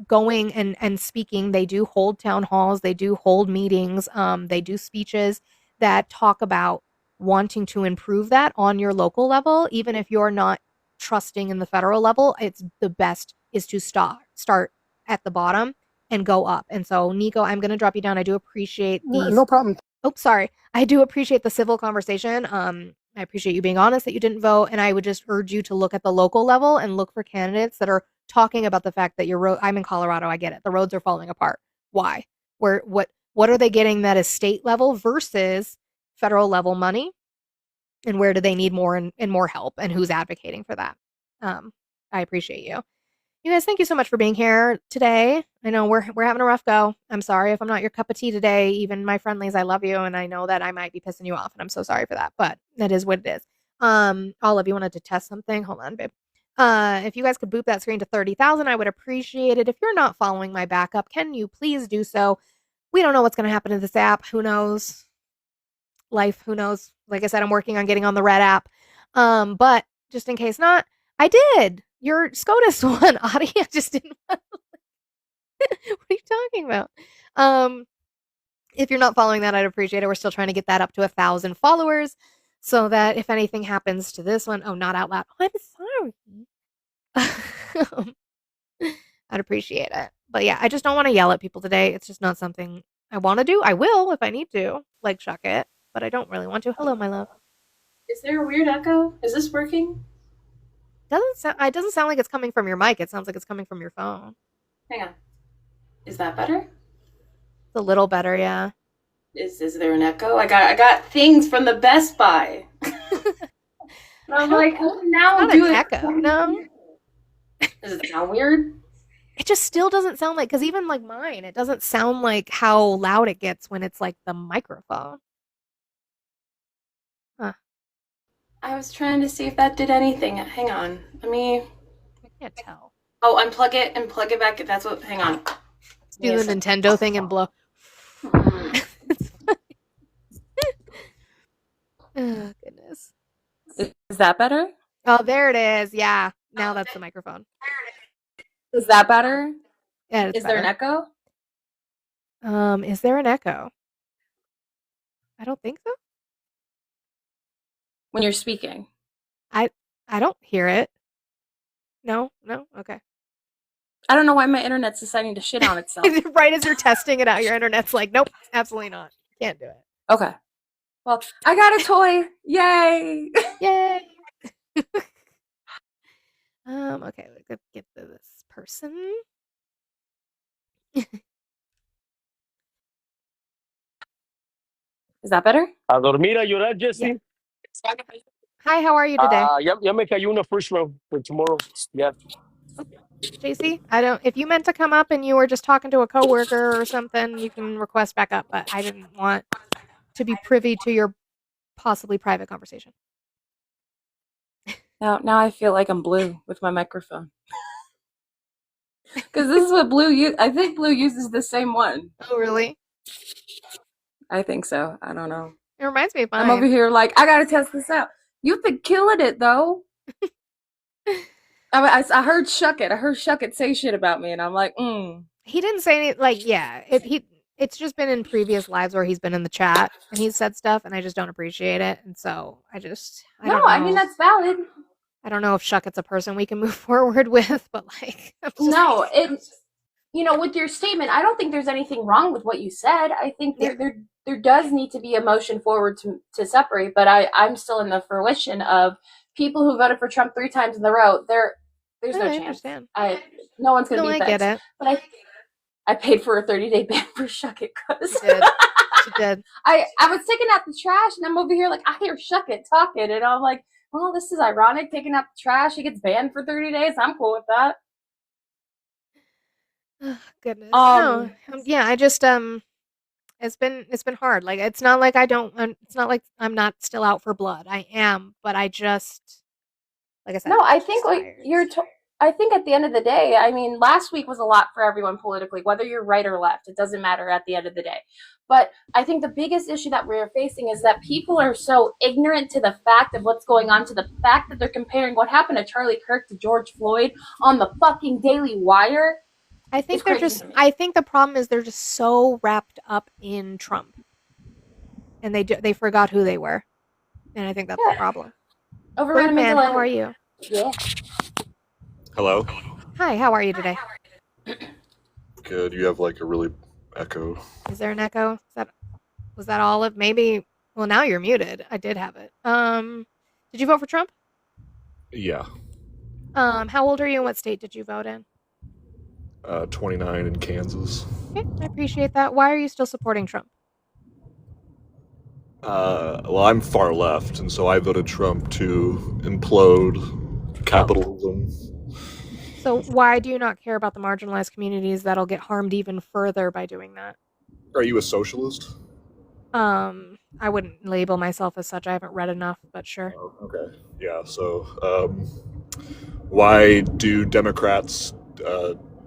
going and speaking. They do hold town halls, they do hold meetings, they do speeches that talk about wanting to improve that on your local level. Even if you're not trusting in the federal level, it's the best is to start at the bottom and go up. And so, Nico, I'm going to drop you down. I do appreciate these. No problem. Oh, sorry. I do appreciate the civil conversation. I appreciate you being honest that you didn't vote, and I would just urge you to look at the local level and look for candidates that are talking about the fact that your road. I'm in Colorado. I get it. The roads are falling apart. Why? What are they getting that is state level versus federal level money? And where do they need more and more help? And who's advocating for that? I appreciate you. You guys, thank you so much for being here today. I know we're having a rough go. I'm sorry if I'm not your cup of tea today. Even my friendlies, I love you, and I know that I might be pissing you off, and I'm so sorry for that. But that is what it is. All of you wanted to test something. Hold on, babe. If you guys could boop that screen to 30,000, I would appreciate it. If you're not following my backup, can you please do so? We don't know what's going to happen to this app. Who knows? Life, who knows? Like I said, I'm working on getting on the red app. But just in case not, I did. Your SCOTUS one, Audie. I just didn't. What are you talking about? If you're not following that, I'd appreciate it. We're still trying to get that up to 1,000 followers so that if anything happens to this one, not out loud. Oh, I'm sorry. I'd appreciate it. But yeah, I just don't want to yell at people today. It's just not something I want to do. I will if I need to, like Shuck It, but I don't really want to. Hello, my love. Is there a weird echo? Is this working? It doesn't sound like it's coming from your mic. It sounds like it's coming from your phone. Hang on. Is that better? It's a little better, yeah. Is there an echo? I got things from the Best Buy. I'm like, oh, now I'll do it. Echo. No. Does it sound weird? It just still doesn't sound like, because even like mine, it doesn't sound like how loud it gets when it's like the microphone. Huh. I was trying to see if that did anything. Hang on. I can't tell. Oh, unplug it and plug it back. That's what. Hang on. Do the Nintendo thing and blow. Oh, goodness. Is that better? Oh, there it is. Yeah. Now that's the microphone. Is that better? Yeah. Is there an echo? Is there an echo? I don't think so. When you're speaking. I don't hear it. No? Okay. I don't know why my internet's deciding to shit on itself. Right as you're testing it out, your internet's like, nope, absolutely not. Can't do it. Okay. Well, I got a toy. Yay! Yay! Okay, let's get to this person. Is that better? A dormir, a llorar, Jesse. Yeah. Hi, how are you today? Ya me cayó una first round for tomorrow. Yeah. JC, if you meant to come up and you were just talking to a coworker or something, you can request back up, but I didn't want to be privy to your possibly private conversation. Now I feel like I'm Blue with my microphone. Because this is what Blue I think Blue uses the same one. Oh, really? I think so. I don't know. It reminds me of mine. I'm over here like, I gotta test this out. You've been killing it, though. I heard Shuck It. I heard Shuck It say shit about me, and I'm like, He didn't say anything. Like, yeah. It's just been in previous lives where he's been in the chat, and he's said stuff, and I just don't appreciate it. And so, I don't know. I mean, that's valid. I don't know if Shuck It's a person we can move forward with, but like... with your statement, I don't think there's anything wrong with what you said. I think there does need to be a motion forward to separate, but I'm still in the fruition of people who voted for Trump 3 times in a row. There's no chance. Understand. No one's going to beat that. Get it. But I paid for a 30-day ban for Shuck It because she did. I was taking out the trash, and I'm over here like, I hear Shuck It talking, and I'm like, well, this is ironic. Taking out the trash, he gets banned for 30 days. I'm cool with that. Oh, goodness. I just it's been hard. Like it's not like it's not like I'm not still out for blood. I am, but I just like I said. No, I think I think at the end of the day, I mean, last week was a lot for everyone politically, whether you're right or left. It doesn't matter at the end of the day. But I think the biggest issue that we're facing is that people are so ignorant to the fact of what's going on, to the fact that they're comparing what happened to Charlie Kirk to George Floyd on the fucking Daily Wire. I think It's they're crazy just. to me. I think the problem is they're just so wrapped up in Trump, and they forgot who they were, and I think that's the Yeah. problem. Overran Birdman, amygdala. how are you? Yeah. Hello? Hi, how are you today? Good. You have like a really echo. Is there an echo? Was that all of maybe? Well, now you're muted. I did have it. Did you vote for Trump? Yeah. How old are you and what state did you vote in? 29 in Kansas. Okay, I appreciate that. Why are you still supporting Trump? Well, I'm far left, and so I voted Trump to implode capitalism. So why do you not care about the marginalized communities that'll get harmed even further by doing that? Are you a socialist? I wouldn't label myself as such. I haven't read enough, but sure. Oh, okay. Yeah, so why do Democrats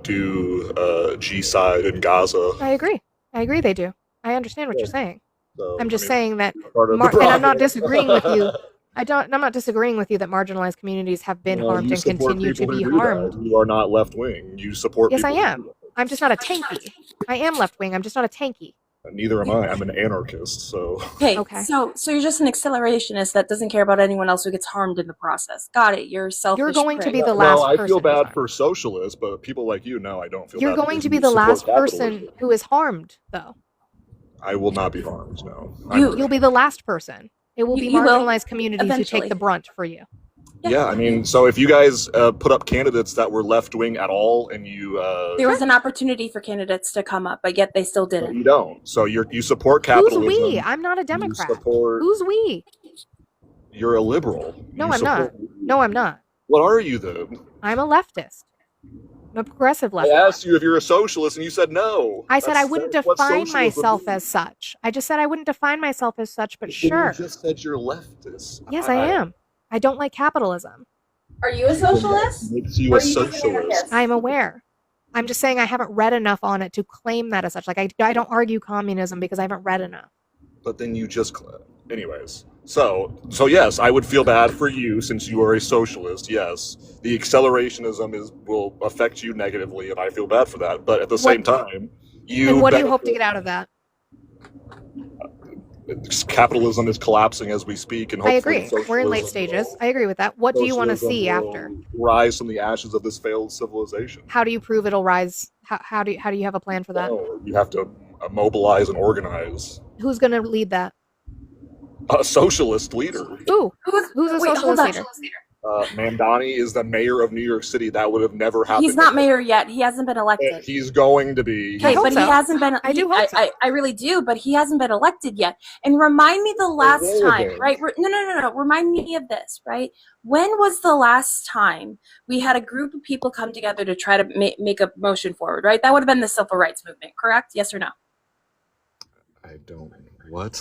do G-side in Gaza? I agree they do. I understand what you're saying. So, I'm just saying that, part of the and I'm not problem. disagreeing with you. I'm not disagreeing with you that marginalized communities have been harmed you and support continue to people be who do that. harmed. You are not left-wing. You support Yes, I people who am. do that. I'm just not a tanky. I am left wing. I'm just not a tanky. Neither am I. I'm an anarchist, so... Okay, Okay. so you're just an accelerationist that doesn't care about anyone else who gets harmed in the process. Got it. You're selfish. You're going to prick. be the No, last I person feel who's bad harmed. for socialists, but people like you, no, I don't feel You're bad going because to be you the support last person capitalism. who is harmed, though. I will not be harmed, no. You'll be the last person. It will be You will, marginalized communities who take eventually. the brunt for you. Yeah, I mean, so if you guys put up candidates that were left-wing at all, and you... There was an opportunity for candidates to come up, but yet they still but didn't. you don't. So you support Who's capitalism. we? I'm not a You Democrat. support... Who's we? You're a liberal. No, You I'm not. support- No, I'm not. What are you, then? I'm a leftist. I'm a progressive I leftist. asked you if you're a socialist, and you said no. I said I That's- wouldn't that's what define socialism myself is. as such. I just said I wouldn't define myself as such, but Then sure. You just said you're leftist. Yes, I am. I don't like capitalism. Are you a socialist? Makes you Or a are you just an socialist. anarchist? I'm aware. I'm just saying I haven't read enough on it to claim that as such. Like I don't argue communism because I haven't read enough. But then you just... Anyways. So yes, I would feel bad for you since you are a socialist, yes. The accelerationism will affect you negatively, and I feel bad for that. But at the same time, And what do you hope to get out of that? capitalism is collapsing as we speak, and I hopefully agree. We're in late stages. I agree with that. What do you want to see after? rise from the ashes of this failed civilization. How do you prove it'll rise? How do you have a plan for that? No, you have to mobilize and organize. Who's going to lead that? A socialist leader. Who's a socialist leader? Mamdani is the mayor of New York City. That would have never happened. He's not mayor yet. He hasn't been elected. He's going to be. Okay, but he hasn't been. I do hope so. I really do, but he hasn't been elected yet. And remind me the last time, relevant. right? No. Remind me of this, right? When was the last time we had a group of people come together to try to make a motion forward, right? That would have been the civil rights movement, correct? Yes or no? I don't. What?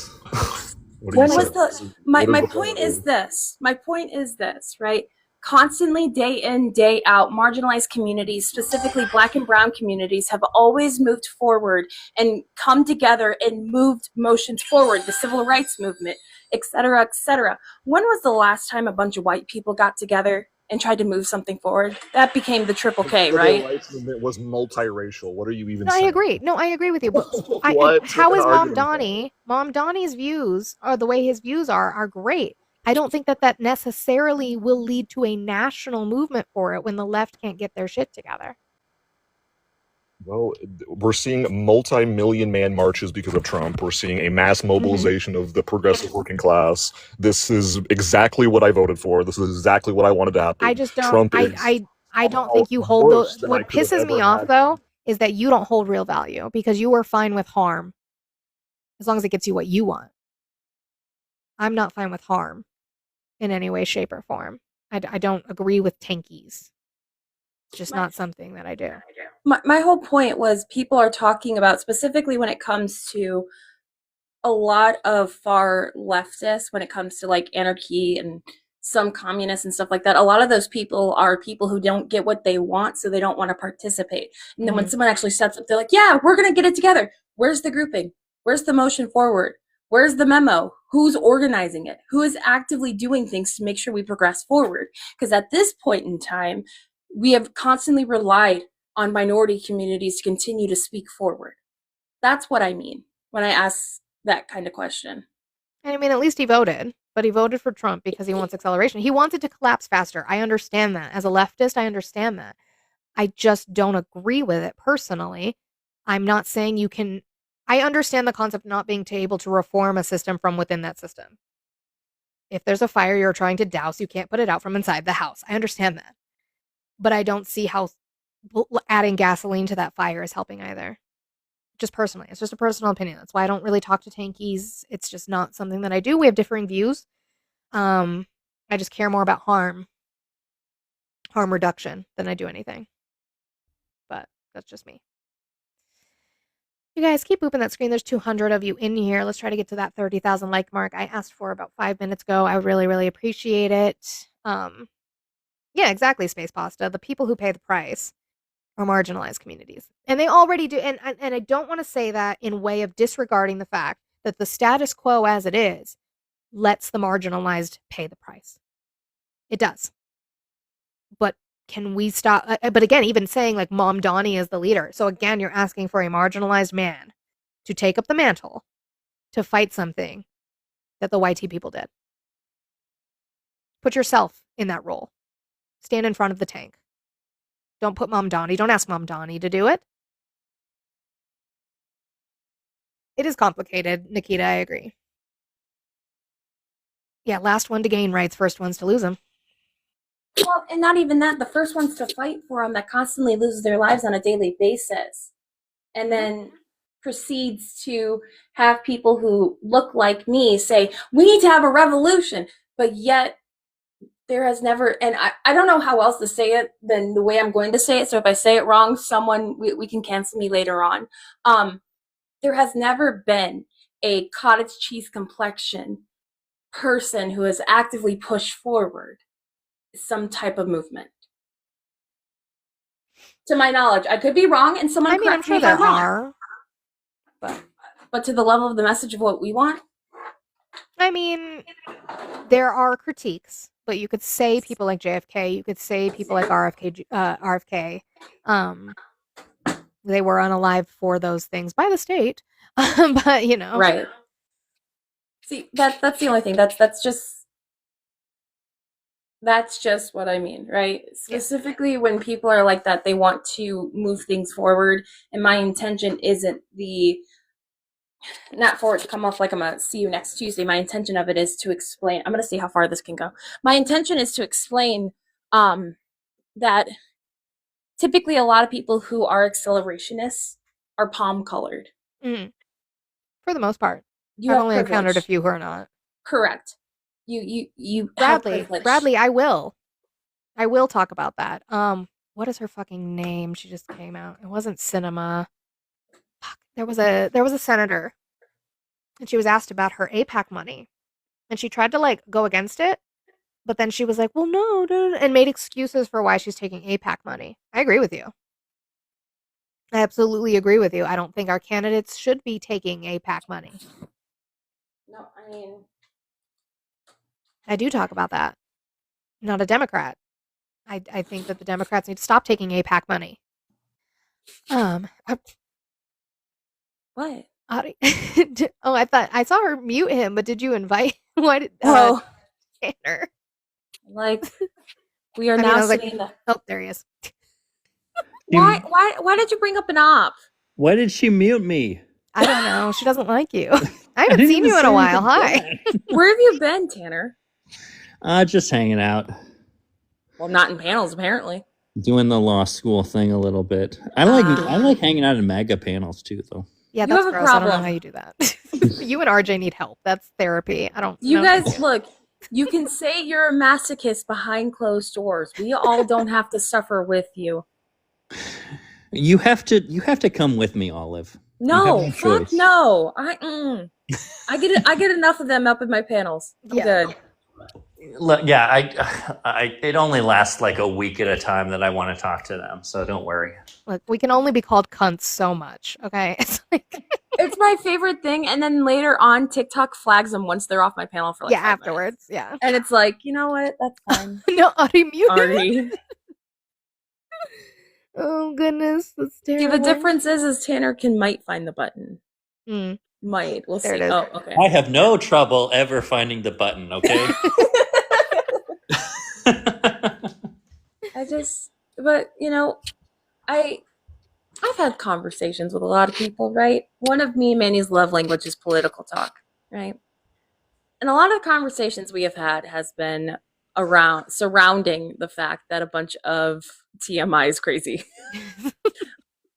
When was the my point is this. My point is this, right? Constantly, day in, day out, marginalized communities, specifically Black and Brown communities, have always moved forward and come together and moved motions forward, the civil rights movement, et cetera, et cetera. When was the last time a bunch of white people got together and tried to move something forward? That became the Triple K, The right? civil rights movement was multiracial. What are you even No, I saying? agree. No, I agree with you. But What? how is What Mom argument? Donnie? Mom Donnie's views, or the way his views are great. I don't think that necessarily will lead to a national movement for it when the left can't get their shit together. Well, we're seeing multi-million man marches because of Trump. We're seeing a mass mobilization of the progressive working class. This is exactly what I voted for. This is exactly what I wanted to happen. I just don't. Trump is I don't think you hold worse those. than I What could have pisses me ever off imagined. though is that you don't hold real value because you are fine with harm as long as it gets you what you want. I'm not fine with harm in any way, shape, or form. I don't agree with tankies. It's just not something that I do. My whole point was people are talking about, specifically when it comes to a lot of far leftists, when it comes to like anarchy and some communists and stuff like that, a lot of those people are people who don't get what they want, so they don't want to participate. And then when someone actually steps up, they're like, yeah, we're going to get it together. Where's the grouping? Where's the motion forward? Where's the memo? Who's organizing it? Who is actively doing things to make sure we progress forward? Because at this point in time, we have constantly relied on minority communities to continue to speak forward. That's what I mean when I ask that kind of question. I mean, at least he voted, but he voted for Trump because he wants acceleration. He wants it to collapse faster. I understand that. As a leftist, I understand that. I just don't agree with it personally. I'm not saying you can. I understand the concept of not being able to reform a system from within that system. If there's a fire you're trying to douse, you can't put it out from inside the house. I understand that. But I don't see how adding gasoline to that fire is helping either. Just personally. It's just a personal opinion. That's why I don't really talk to tankies. It's just not something that I do. We have differing views. I just care more about harm reduction than I do anything. But that's just me. You guys keep booping that screen. There's 200 of you in here. Let's try to get to that 30,000 like mark I asked for about 5 minutes ago. I would really, really appreciate it. Yeah, exactly, Space Pasta. The people who pay the price are marginalized communities. And they already do. And I don't want to say that in way of disregarding the fact that the status quo as it is lets the marginalized pay the price. It does. But can we stop? But again, even saying like Mom Donnie is the leader. So again, you're asking for a marginalized man to take up the mantle to fight something that the YT people did. Put yourself in that role. Stand in front of the tank. Don't put Mom Donnie. Don't ask Mom Donnie to do it. It is complicated, Nikita, I agree. Yeah, last one to gain rights, first ones to lose them. Well, and not even that, the first ones to fight for them that constantly lose their lives on a daily basis. And then proceeds to have people who look like me say, we need to have a revolution. But yet there has never, and I don't know how else to say it than the way I'm going to say it. So if I say it wrong, we can cancel me later on. There has never been a cottage cheese complexion person who has actively pushed forward some type of movement. To my knowledge, I could be wrong, and someone correct me if I'm wrong. But to the level of the message of what we want. I mean, there are critiques, but you could say people like JFK, you could say people like RFK. They were unalive for those things by the state, but you know, right? See, that's the only thing. That's just what I mean, right? Specifically when people are like that, they want to move things forward. And my intention isn't not for it to come off like I'm going to see you next Tuesday. My intention of it is to explain. I'm going to see how far this can go. My intention is to explain that typically a lot of people who are accelerationists are palm colored. Mm. For the most part. I've only encountered a few who are not. Correct. You Bradley, I will talk about that. What is her fucking name? She just came out. It wasn't Cinema. Fuck. There was a senator, and she was asked about her AIPAC money, and she tried to like go against it, but then she was like, "Well, no," and made excuses for why she's taking AIPAC money. I agree with you. I absolutely agree with you. I don't think our candidates should be taking AIPAC money. No, I mean, I do talk about that. I'm not a Democrat. I think that the Democrats need to stop taking AIPAC money. What? Oh, I thought I saw her mute him, but did you invite? Why did Tanner? Like, we are now sitting. Oh, there he is. Why did you bring up an op? Why did she mute me? I don't know. She doesn't like you. I haven't seen you in a while. Hi. Where have you been, Tanner? Just hanging out. Well, not in panels, apparently. Doing the law school thing a little bit. I like hanging out in MAGA panels too, though. Yeah, that's gross. I don't know how you do that. You and RJ need help. That's therapy. I don't. You guys, look. You can say you're a masochist behind closed doors. We all don't have to suffer with you. You have to come with me, Olive. No, fuck no. I get enough of them up in my panels. I'm good. Look, yeah, it only lasts like a week at a time that I want to talk to them, so don't worry. Look, we can only be called cunts so much, okay? It's like it's my favorite thing, and then later on, TikTok flags them once they're off my panel for like 5 afterwards, minutes. And it's like, you know what? That's fine. No, Ari muted. Ari. Oh goodness, that's See, terrible. the difference is Tanner might find the button. Hmm. Might. We'll There see. it is. Oh, okay. I have no trouble ever finding the button. Okay. But I've had conversations with a lot of people, right? One of me and Manny's love language is political talk, right? And a lot of the conversations we have had has been surrounding the fact that a bunch of TMI is crazy.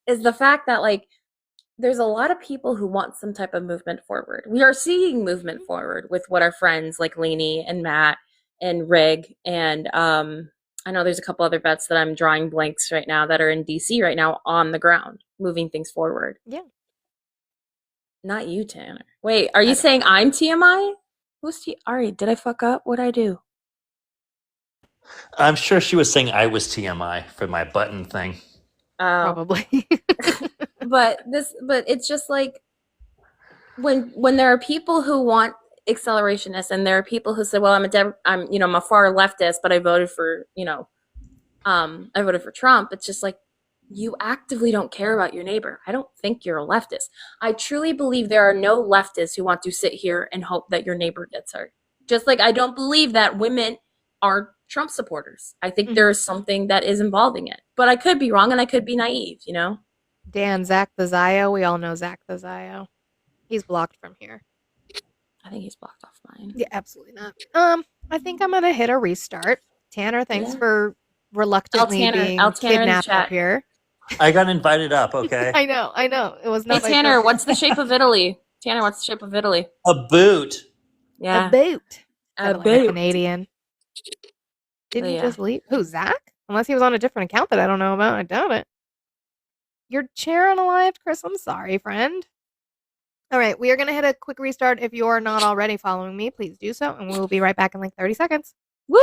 Is the fact that there's a lot of people who want some type of movement forward. We are seeing movement forward with what our friends like Lainey and Matt and Rig and I know there's a couple other vets that I'm drawing blanks right now that are in DC right now on the ground, moving things forward. Yeah. Not you, Tanner. Wait, are you saying I'm TMI? Who's Ari? Did I fuck up? What'd I do? I'm sure she was saying I was TMI for my button thing. Probably. but it's just like when there are people who want accelerationists and there are people who say, well, I'm a far leftist, but I voted for Trump. It's just like, you actively don't care about your neighbor. I don't think you're a leftist. I truly believe there are no leftists who want to sit here and hope that your neighbor gets hurt. Just like I don't believe that women are Trump supporters. I think there is something that is involving it. But I could be wrong and I could be naive, Dan, Zach the Zio. We all know Zach the Zio. He's blocked from here. I think he's blocked off mine. Yeah, absolutely not. I think I'm gonna hit a restart. Tanner, thanks for reluctantly being kidnapped up here. I got invited up, okay? I know. It was not. Hey Tanner, what's the shape of Italy? Tanner, what's the shape of Italy? A boot. Yeah. A boot. A Like boot. Canadian. Didn't he Yeah. just leave? Who, Zach? Unless he was on a different account that I don't know about. I doubt it. Your chair unalived, Chris. I'm sorry, friend. All right, we are going to hit a quick restart. If you're not already following me, please do so, and we'll be right back in like 30 seconds. Woo!